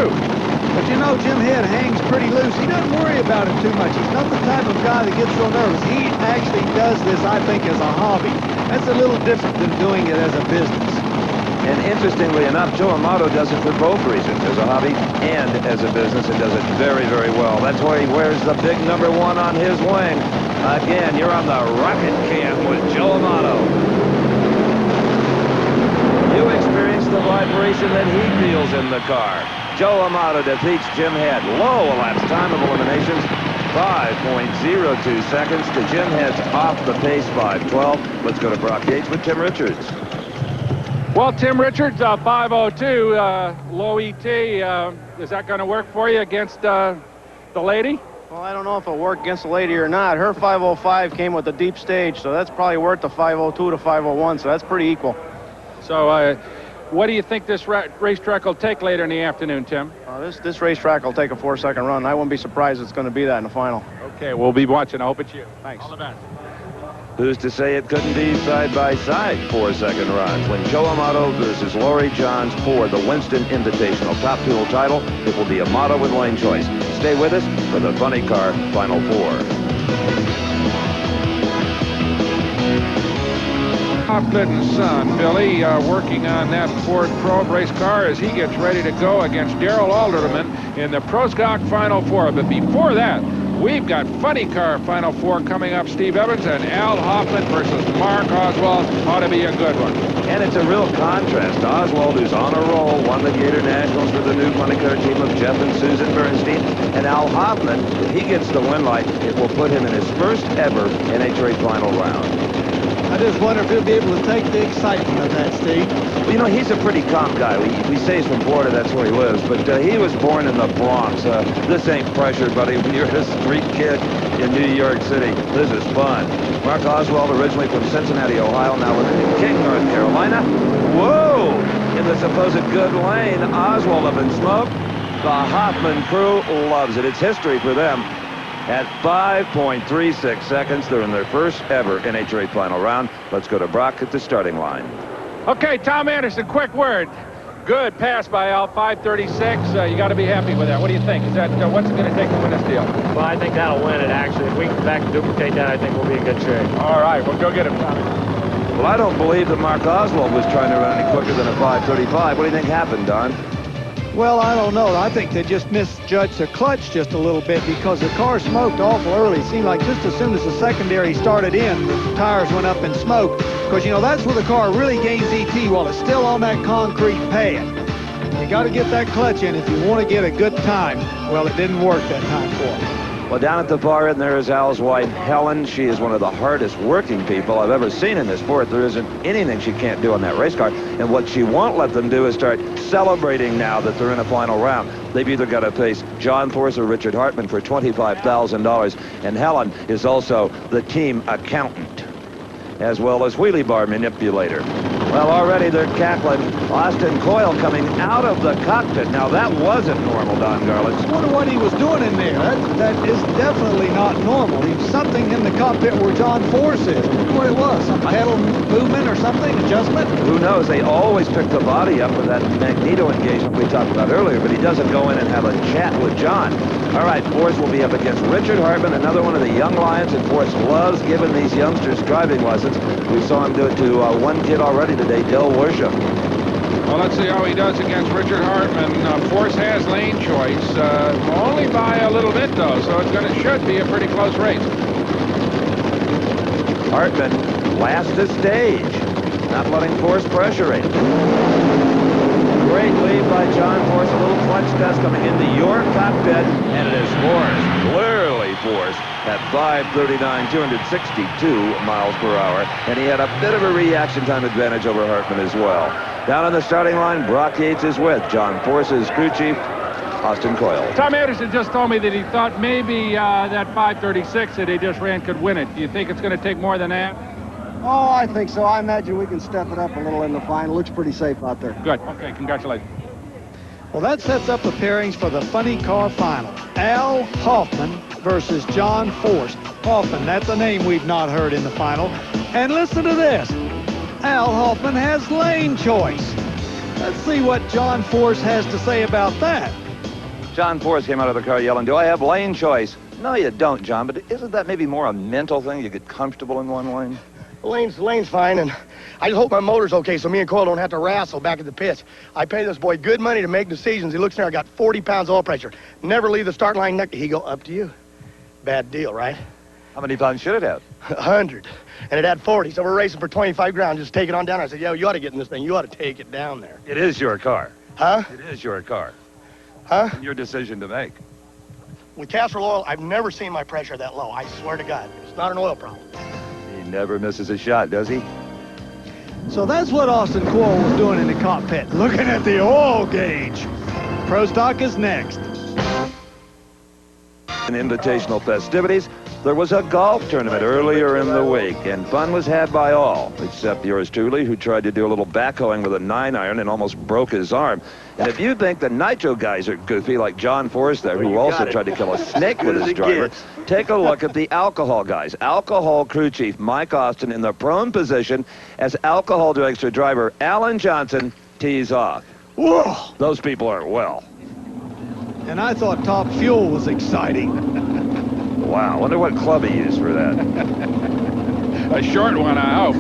But you know, Jim Head hangs pretty loose. He doesn't worry about it too much. He's not the type of guy that gets real nervous. He actually does this, I think, as a hobby. That's a little different than doing it as a business. And interestingly enough, Joe Amato does it for both reasons, as a hobby and as a business, and does it very, very well. That's why he wears the big number 1 on his wing. Again, you're on the rocket cam with Joe Amato. You experience the vibration that he feels in the car. Joe Amato defeats Jim Head. Low elapsed time of eliminations, 5.02 seconds to Jim Head's off the pace 5:12. Let's go to Brock Yates with Tim Richards. Well, Tim Richards, 5:02, low ET. Is that going to work for you against the lady? Well, I don't know if it'll work against the lady or not. Her 5:05 came with a deep stage, so that's probably worth the 5:02 to 5:01, so that's pretty equal. So what do you think this racetrack will take later in the afternoon, Tim? This racetrack will take a 4-second run. I wouldn't be surprised it's going to be that in the final. Okay, we'll be watching. I hope it's you. Thanks. All the best. Who's to say it couldn't be side-by-side 4-second runs when Joe Amato versus Laurie Johns for the Winston Invitational Top Tool title? It will be Amato with lane choice. Stay with us for the Funny Car Final 4. Hoffman and son, Billy, working on that Ford Probe race car as he gets ready to go against Darrell Alderman in the Proskauer Final 4. But before that, we've got Funny Car Final 4 coming up. Steve Evans and Al Hoffman versus Mark Oswald. Ought to be a good one. And it's a real contrast. Oswald, who's on a roll, won the Gator Nationals for the new Funny Car team of Jeff and Susan Bernstein. And Al Hoffman, if he gets the win light, it will put him in his first ever NHRA final round. I just wonder if he'll be able to take the excitement of that, Steve. Well, you know, he's a pretty calm guy. We say he's from Florida, that's where he lives, but he was born in the Bronx. This ain't pressure, buddy. When you're a street kid in New York City, this is fun. Mark Oswald, originally from Cincinnati, Ohio, now living in King, North Carolina. Whoa! In the supposed good lane, Oswald up in smoke. The Hoffman crew loves it. It's history for them. At 5.36 seconds, they're in their first ever NHRA final round. Let's go to Brock at the starting line. Okay, Tom Anderson, quick word. Good pass by Al, 5:36. You got to be happy with that. What do you think? Is that what's it going to take to win this deal? Well, I think that'll win it, actually. If we can come back and duplicate that, I think we'll be in good shape. All right, well, go get him, Tommy. Well, I don't believe that Mark Oswald was trying to run any quicker than a 5:35. What do you think happened, Don? Well, I don't know. I think they just misjudged the clutch just a little bit because the car smoked awful early. It seemed like just as soon as the secondary started in, the tires went up in smoke. Because, you know, that's where the car really gains ET while it's still on that concrete pad. You got to get that clutch in if you want to get a good time. Well, it didn't work that time for him. Well, down at the far end, there is Al's wife, Helen. She is one of the hardest working people I've ever seen in this sport. There isn't anything she can't do on that race car. And what she won't let them do is start celebrating now that they're in a final round. They've either got to face John Force or Richard Hartman for $25,000. And Helen is also the team accountant, as well as wheelie bar manipulator. Well, already they're cackling. Austin Coyle coming out of the cockpit. Now, that wasn't normal, Don Garlitz. I wonder what he was doing in there. That is definitely not normal. He was something in the cockpit where John Force is. I wonder what it was. Some pedal movement or something? Adjustment? Who knows? They always pick the body up with that magneto engagement we talked about earlier, but he doesn't go in and have a chat with John. All right, Force will be up against Richard Hartman, another one of the young lions, and Force loves giving these youngsters driving lessons. We saw him do it to one kid already today, Del Worsham. Well, let's see how he does against Richard Hartman. Force has lane choice, only by a little bit, though, so should be a pretty close race. Hartman last to stage, not letting Force pressure it. Great lead by John Force, a little clutch test coming into your cockpit, and it is Force clearly force at 5:39, 262 miles per hour. And he had a bit of a reaction time advantage over Hartman as well. Down on the starting line, Brock Yates is with John Force's crew chief, Austin Coyle. Tom Anderson just told me that he thought maybe that 5:36 that he just ran could win it. Do you think it's going to take more than that? Oh, I think so. I imagine we can step it up a little in the final. Looks pretty safe out there. Good. Okay, congratulations. Well, that sets up the pairings for the funny car final. Al Hoffman versus John Force. Hoffman, that's a name we've not heard in the final. And listen to this. Al Hoffman has lane choice. Let's see what John Force has to say about that. John Force came out of the car yelling, "Do I have lane choice?" No, you don't, John, but isn't that maybe more a mental thing? You get comfortable in one lane? The lane's fine, and I just hope my motor's okay so me and Coyle don't have to wrestle back at the pits. I pay this boy good money to make decisions. He looks there, I got 40 pounds oil pressure. Never leave the start line. He go, up to you. Bad deal, right? How many pounds should it have? 100. And it had 40, so we're racing for 25 grand. Just take it on down. I said, yo, you ought to get in this thing. You ought to take it down there. It is your car. Huh? It is your car. Huh? Your decision to make. With Castrol oil, I've never seen my pressure that low. I swear to God. It's not an oil problem. He never misses a shot, does he? So that's what Austin Coyle was doing in the cockpit, looking at the oil gauge. Pro Stock is next. In invitational festivities, there was a golf tournament earlier in the week, and fun was had by all, except yours truly, who tried to do a little backhoeing with a 9-iron and almost broke his arm. And if you think the nitro guys are goofy, like John Force there, who also tried to kill a snake with his driver, take a look at the alcohol guys. Alcohol crew chief Mike Austin in the prone position as alcohol director driver Alan Johnson tees off. Whoa! Those people are well. And I thought Top Fuel was exciting. Wow, wonder what club he used for that. A short one, I hope.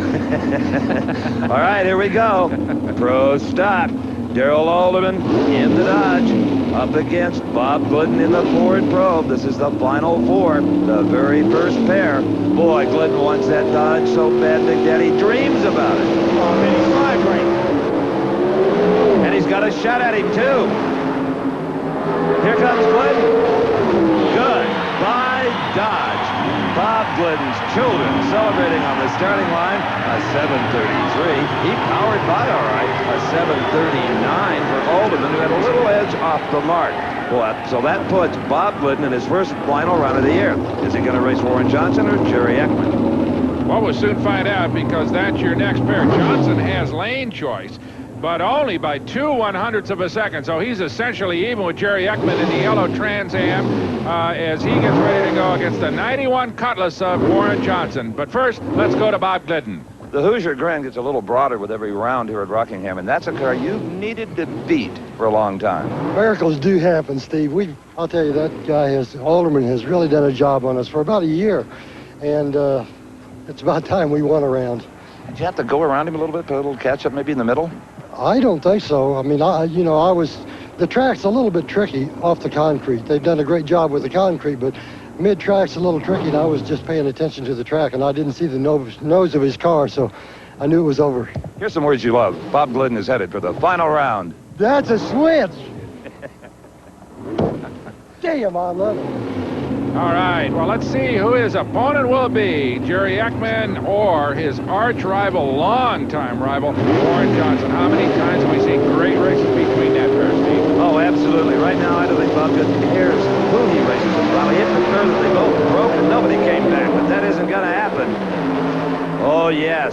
All right, here we go. Pro Stock. Darrell Alderman in the Dodge, up against Bob Glidden in the Ford Probe. This is the final four, the very first pair. Boy, Glidden wants that Dodge so bad, Big Daddy dreams about it. Oh, man, he's vibrating. And he's got a shot at him, too. Here comes Glidden. Goodbye, Dodge. Bob Glidden's children celebrating on the starting line, a 7:33. He powered by all right, a 7:39 for Alderman, who had a little edge off the mark. Well, so that puts Bob Glidden in his first final run of the year. Is he going to race Warren Johnson or Jerry Ekman? Well, we'll soon find out, because that's your next pair. Johnson has lane choice, but only by 2/100ths of a second. So he's essentially even with Jerry Ekman in the yellow Trans Am as he gets ready to go against the 91 Cutlass of Warren Johnson. But first, let's go to Bob Glidden. The Hoosier Grand gets a little broader with every round here at Rockingham, and that's a car you've needed to beat for a long time. Miracles do happen, Steve. I'll tell you, that guy, Alderman, has really done a job on us for about a year. And it's about time we won a round. Did you have to go around him a little bit, put a little catch up maybe in the middle? I don't think so. I mean, the track's a little bit tricky off the concrete. They've done a great job with the concrete, but mid-track's a little tricky, and I was just paying attention to the track, and I didn't see the nose of his car, so I knew it was over. Here's some words you love. Bob Glidden is headed for the final round. That's a switch. Damn, I love it. All right, well, let's see who his opponent will be, Jerry Ekman or his arch rival, longtime rival, Warren Johnson. How many times have we seen great races between that pair, Steve? Oh, absolutely. Right now, I don't think Bob Glidden cares who he races with. Probably he'd prefer that they both broke and nobody came back, but that isn't going to happen. Oh, yes.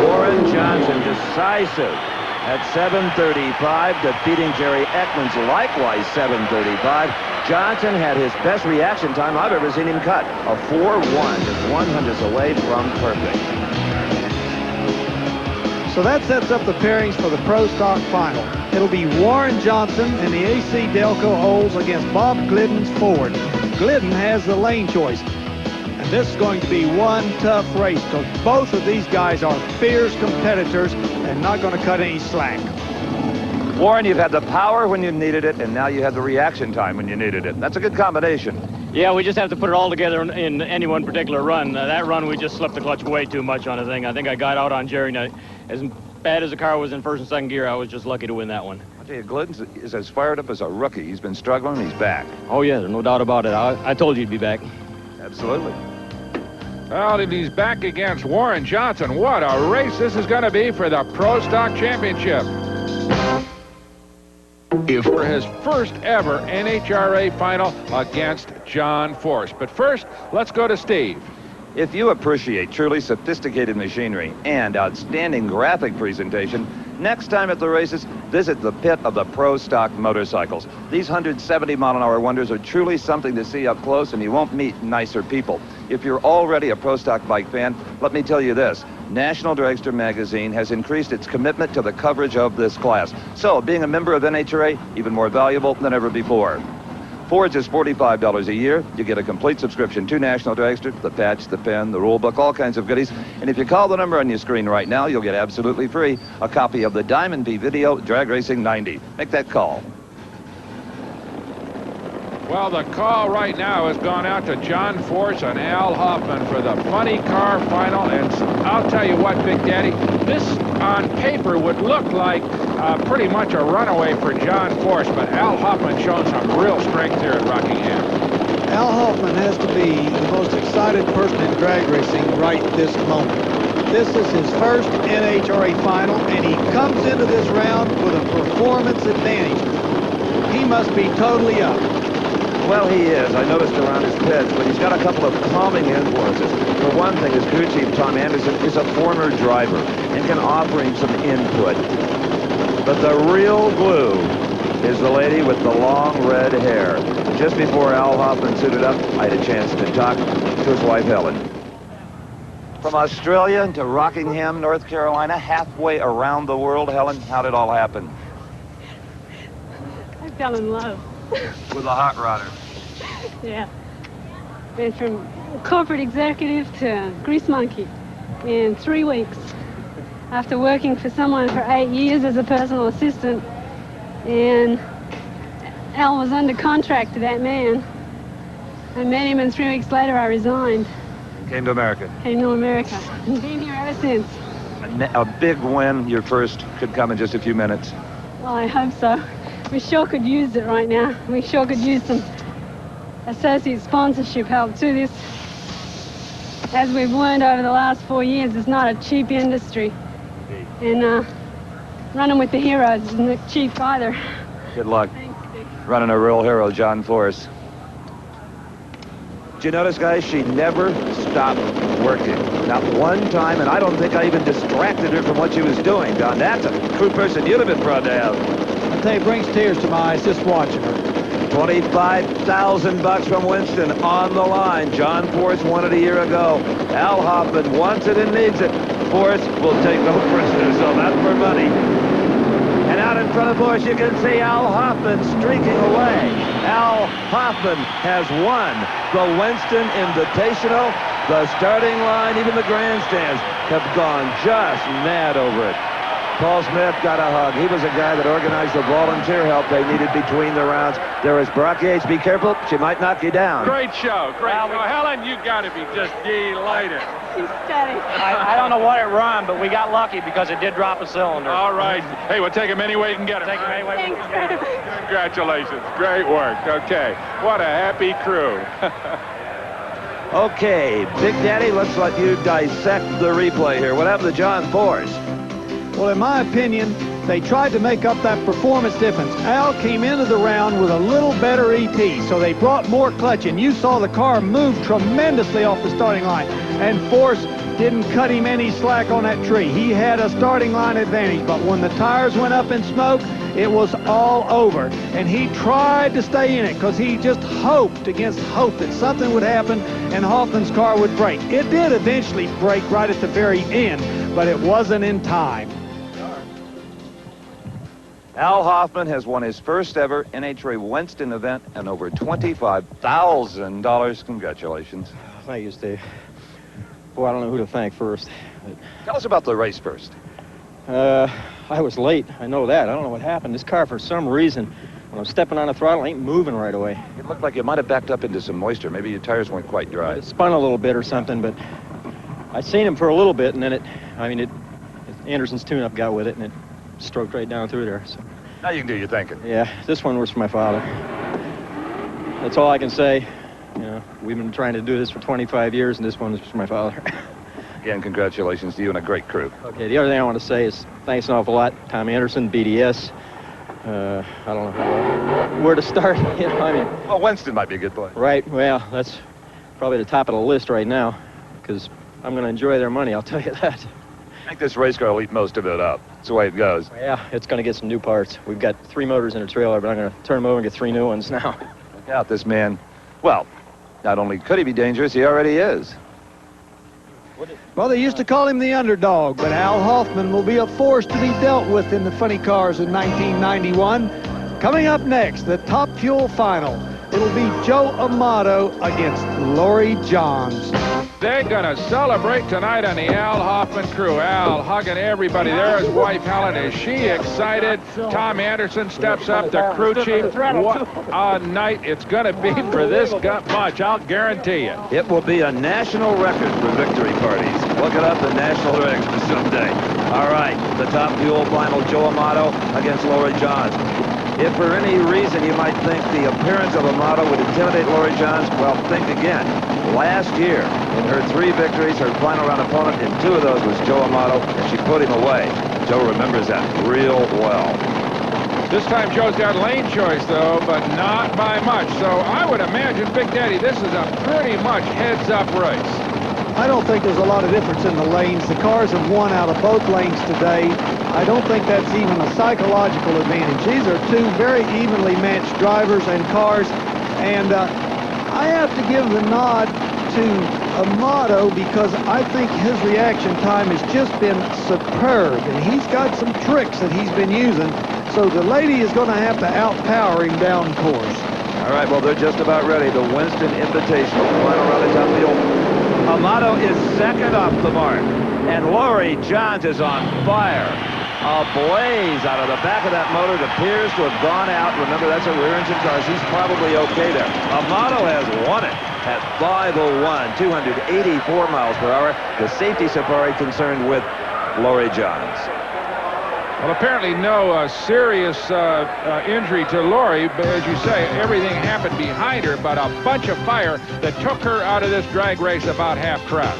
Warren Johnson, decisive at 7:35, defeating Jerry Ekman's likewise 7:35. Johnson had his best reaction time I've ever seen him cut. A 4-1, just 1/100ths away from perfect. So that sets up the pairings for the Pro Stock final. It'll be Warren Johnson in the AC Delco Olds against Bob Glidden's Ford. Glidden has the lane choice. And this is going to be one tough race because both of these guys are fierce competitors and not going to cut any slack. Warren, you've had the power when you needed it, and now you have the reaction time when you needed it. That's a good combination. Yeah, we just have to put it all together in any one particular run. That run, we just slipped the clutch way too much on the thing. I think I got out on Jerry. Now, as bad as the car was in first and second gear, I was just lucky to win that one. Glidden is as fired up as a rookie. He's been struggling. He's back. Oh, yeah, there's no doubt about it. I told you he'd be back. Absolutely. Well, and he's back against Warren Johnson. What a race this is going to be for the Pro Stock Championship. For his first ever NHRA final against John Force. But first, let's go to Steve. If you appreciate truly sophisticated machinery and outstanding graphic presentation, next time at the races, visit the pit of the Pro Stock motorcycles. These 170-mile-an-hour wonders are truly something to see up close, and you won't meet nicer people. If you're already a Pro Stock bike fan, let me tell you this. National Dragster magazine has increased its commitment to the coverage of this class. So, being a member of NHRA, even more valuable than ever before. For just $45 a year, you get a complete subscription to National Dragster, the patch, the pen, the rule book, all kinds of goodies. And if you call the number on your screen right now, you'll get absolutely free a copy of the Diamond P Video Drag Racing 90. Make that call. Well, the call right now has gone out to John Force and Al Hoffman for the Funny Car Final. And I'll tell you what, Big Daddy, this on paper would look like pretty much a runaway for John Force, but Al Hoffman showing some real strength here at Rockingham. Al Hoffman has to be the most excited person in drag racing right this moment. This is his first NHRA final, and he comes into this round with a performance advantage. He must be totally up. Well, he is. I noticed around his pits, but he's got a couple of calming influences. For one thing, his crew chief, Tom Anderson, is a former driver and can offer him some input. But the real glue is the lady with the long red hair. Just before Al Hoffman suited up, I had a chance to talk to his wife, Helen. From Australia to Rockingham, North Carolina, halfway around the world, Helen, how did it all happen? I fell in love. With a hot rodder. Yeah. Went from corporate executive to grease monkey in 3 weeks. After working for someone for 8 years as a personal assistant, and Al was under contract to that man. I met him, and 3 weeks later I resigned. Came to America. Came to America. And been here ever since. A big win, your first, could come in just a few minutes. Well, I hope so. We sure could use it right now. We sure could use some associate sponsorship help too. This, as we've learned over the last 4 years, is not a cheap industry. And running with the heroes isn't cheap either. Good luck. Thanks, Dick. Running a real hero, John Force. Did you notice, guys, she never stopped working. Not one time, and I don't think I even distracted her from what she was doing, Don. That's a true person you'd have been proud to have. I'll tell you, it brings tears to my eyes just watching her. $25,000 from Winston on the line. John Force won it a year ago. Al Hoffman wants it and needs it. Force will take no prisoners, so that's for money. And out in front of Force, you can see Al Hoffman streaking away. Al Hoffman has won the Winston Invitational. The starting line, even the grandstands, have gone just mad over it. Paul Smith got a hug. He was a guy that organized the volunteer help they needed between the rounds. There is Brock Yates. Be careful. She might knock you down. Great show. Great show. Helen, you got to be just delighted. She's steady. I don't know what it run, but we got lucky because it did drop a cylinder. All right. Hey, we'll take him any way you can get him. Take him any way we can get him. Congratulations. Great work. Okay. What a happy crew. Okay, Big Daddy, let's let you dissect the replay here. What happened to John Force? Well, in my opinion, they tried to make up that performance difference. Al came into the round with a little better ET, so they brought more clutch, and you saw the car move tremendously off the starting line. And Force didn't cut him any slack on that tree. He had a starting line advantage, but when the tires went up in smoke, it was all over. And he tried to stay in it because he just hoped against hope that something would happen and Hoffman's car would break. It did eventually break right at the very end, but it wasn't in time. Al Hoffman has won his first ever NHRA Winston event and over $25,000. Congratulations. Thank you, Steve. Boy, I don't know who to thank first. Tell us about the race first. I was late. I know that. I don't know what happened. This car, for some reason, when I'm stepping on the throttle, ain't moving right away. It looked like you might have backed up into some moisture. Maybe your tires weren't quite dry. It spun a little bit or something, but I seen him for a little bit, and then Anderson's tune-up got with it, and it stroked right down through there. So Now you can do your thinking. Yeah, this one was for my father. That's all I can say. You know, we've been trying to do this for 25 years, and this one is for my father. Again, congratulations to you and a great crew. Okay, the other thing I want to say is thanks an awful lot, Tom Anderson, BDS. I don't know where to start. You know, I mean, well, Winston might be a good play. Right. Well, that's probably the top of the list right now, because I'm going to enjoy their money, I'll tell you that. I think this race car will eat most of it up. That's the way it goes. Yeah, it's going to get some new parts. We've got 3 motors in a trailer, but I'm going to turn them over and get 3 new ones now. Look out, this man. Well, not only could he be dangerous, he already is. Well, they used to call him the underdog, but Al Hoffman will be a force to be dealt with in the funny cars in 1991. Coming up next, the Top Fuel Final. It'll be Joe Amato against Laurie Johns. They're going to celebrate tonight on the Al Hoffman crew. Al hugging everybody. There his wife, Helen. Is she excited? Tom Anderson steps up, the crew chief. What a night it's going to be for this bunch, I'll guarantee you. It will be a national record for victory parties. Look it up in National Register someday. All right, the Top Fuel Final, Joe Amato against Laurie Johns. If for any reason you might think the appearance of Amato would intimidate Laurie Johns, well, think again. Last year, in her 3 victories, her final round opponent in 2 of those was Joe Amato, and she put him away. Joe remembers that real well. This time Joe's got lane choice, though, but not by much. So I would imagine, Big Daddy, this is a pretty much heads-up race. I don't think there's a lot of difference in the lanes. The cars have won out of both lanes today. I don't think that's even a psychological advantage. These are 2 very evenly matched drivers and cars, and I have to give the nod to Amato because I think his reaction time has just been superb, and he's got some tricks that he's been using, so the lady is going to have to outpower him down course. All right, well, they're just about ready. The Winston Invitational, final round of Top Fuel. Amato is second off the mark, and Laurie Johns is on fire. A blaze out of the back of that motor. It appears to have gone out. Remember, that's a rear-engine car. She's probably okay there. Amato has won it at 5:01, 284 miles per hour. The safety safari concerned with Laurie Johns. Well, apparently no serious injury to Laurie, but as you say, everything happened behind her, but a bunch of fire that took her out of this drag race about half-track.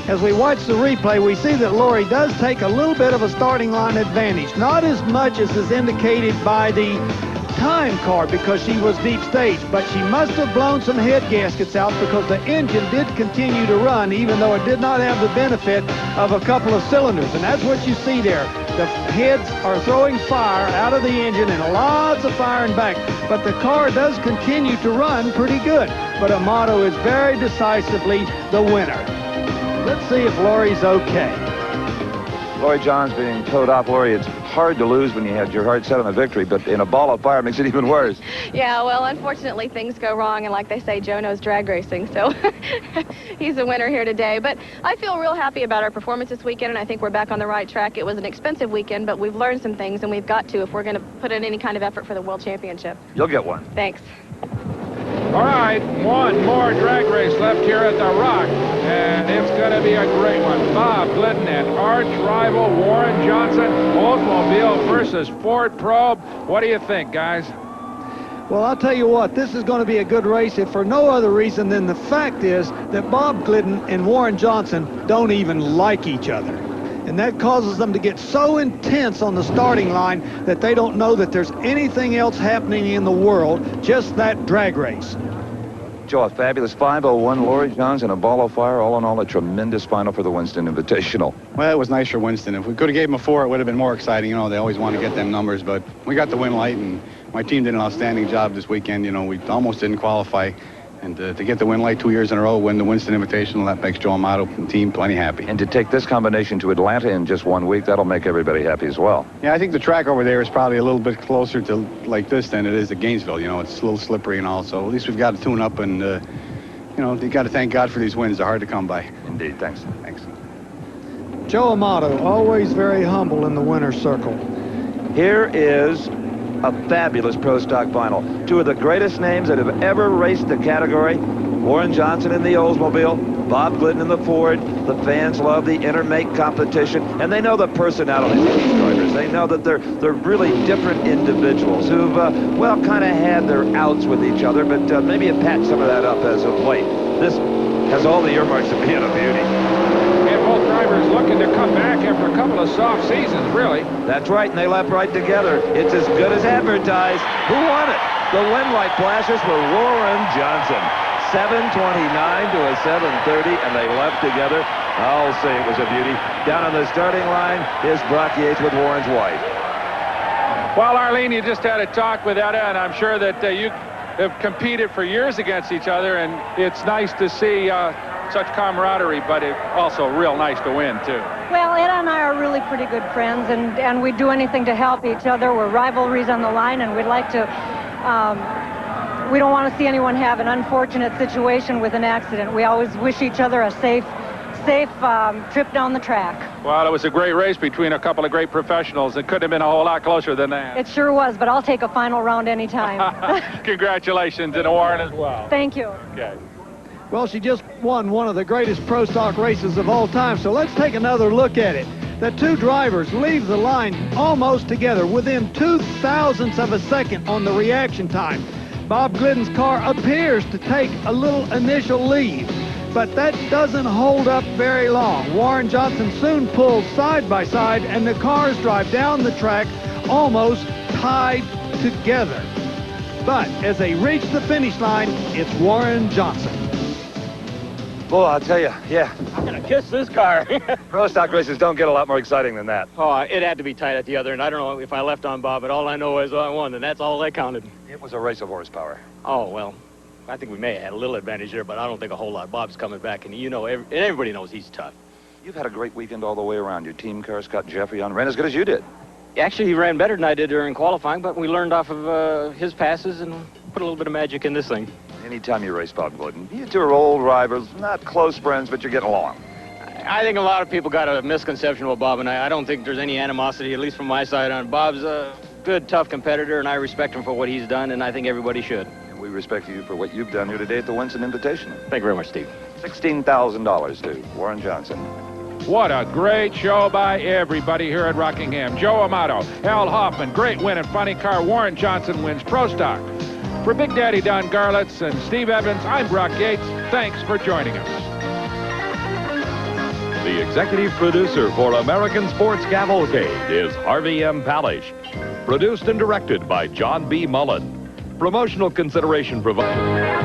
As we watch the replay, we see that Laurie does take a little bit of a starting line advantage. Not as much as is indicated by the time card because she was deep stage, but she must have blown some head gaskets out because the engine did continue to run even though it did not have the benefit of a couple of cylinders. And that's what you see there. The heads are throwing fire out of the engine and lots of firing back, but the car does continue to run pretty good. But Amato is very decisively the winner. Let's see if Laurie's okay. Laurie Johns being towed off. Laurie, it's hard to lose when you had your heart set on a victory, but in a ball of fire makes it even worse. Yeah, well, unfortunately, things go wrong, and like they say, Joe knows drag racing, so he's a winner here today. But I feel real happy about our performance this weekend, and I think we're back on the right track. It was an expensive weekend, but we've learned some things, and we've got to if we're going to put in any kind of effort for the World Championship. You'll get one. Thanks. All right, one more drag race left here at the Rock, and it's going to be a great one. Bob Glidden and arch rival Warren Johnson, Oldsmobile versus Ford Probe. What do you think, guys? Well, I'll tell you what, this is going to be a good race if for no other reason than the fact is that Bob Glidden and Warren Johnson don't even like each other. And that causes them to get so intense on the starting line that they don't know that there's anything else happening in the world, just that drag race. Joe, a fabulous 5:01, Laurie Johns and a ball of fire. All in all, a tremendous final for the Winston Invitational. Well, it was nice for Winston. If we could have gave him a 4, it would have been more exciting. You know, they always want to get them numbers, but we got the win light, and my team did an outstanding job this weekend. You know, we almost didn't qualify. And to get the win light 2 years in a row, win the Winston Invitational, that makes Joe Amato and the team plenty happy. And to take this combination to Atlanta in just 1 week, that'll make everybody happy as well. Yeah, I think the track over there is probably a little bit closer to like this than it is to Gainesville. You know, it's a little slippery and all, so at least we've got to tune up and, you know, you got to thank God for these wins. They're hard to come by. Indeed, thanks. Thanks. Joe Amato, always very humble in the winner's circle. Here is a fabulous Pro Stock final. 2 of the greatest names that have ever raced the category. Warren Johnson in the Oldsmobile, Bob Glidden in the Ford. The fans love the intermake competition, and they know the personalities of these drivers. They know that they're really different individuals who've, well, kind of had their outs with each other, but maybe have patched some of that up as of late. This has all the earmarks of being a beauty. And both drivers looking to come back after a couple of soft seasons, really. That's right, and they left right together. It's as good as advertised. Who won it? The win light flashes for Warren Johnson. 7:29 to a 7:30, and they left together. I'll say it was a beauty. Down on the starting line is Brock Yates with Warren's wife. Well, Arlene, you just had a talk with Etta, and I'm sure that you have competed for years against each other, and it's nice to see such camaraderie, but it's also real nice to win, too. Well, Etta and I are really pretty good friends, and we do anything to help each other. We're rivalries on the line, and we'd like to... we don't want to see anyone have an unfortunate situation with an accident. We always wish each other a safe trip down the track. Well, it was a great race between a couple of great professionals. It could have been a whole lot closer than that. It sure was, but I'll take a final round anytime. Congratulations, and Warren as well. Thank you. Okay. Well, she just won one of the greatest pro stock races of all time, so let's take another look at it. The two drivers leave the line almost together, within 0.02 of a second on the reaction time. Bob Glidden's car appears to take a little initial lead, but that doesn't hold up very long. Warren Johnson soon pulls side by side, and the cars drive down the track almost tied together. But as they reach the finish line, it's Warren Johnson. Boy, I'll tell you, yeah. I'm going to kiss this car. Pro stock races don't get a lot more exciting than that. Oh, it had to be tight at the other end. I don't know if I left on Bob, but all I know is I won, and that's all that counted. It was a race of horsepower. Oh, well, I think we may have had a little advantage there, but I don't think a whole lot. Bob's coming back, and you know, everybody knows he's tough. You've had a great weekend all the way around. Your team car, Scott Jeffrey, ran as good as you did. Actually, he ran better than I did during qualifying, but we learned off of his passes and put a little bit of magic in this thing. Anytime you race Bob Glidden, you two are old rivals, not close friends, but you're getting along. I think a lot of people got a misconception about Bob and I don't think there's any animosity, at least from my side on. Bob's a good, tough competitor, and I respect him for what he's done, and I think everybody should. And we respect you for what you've done here today at the Winston Invitational. Thank you very much, Steve. $16,000 to Warren Johnson. What a great show by everybody here at Rockingham. Joe Amato, Al Hoffman, great win in funny car. Warren Johnson wins Pro Stock. For Big Daddy Don Garlitz and Steve Evans, I'm Brock Yates. Thanks for joining us. The executive producer for American Sports Cavalcade is Harvey M. Palish. Produced and directed by John B. Mullen. Promotional consideration provided.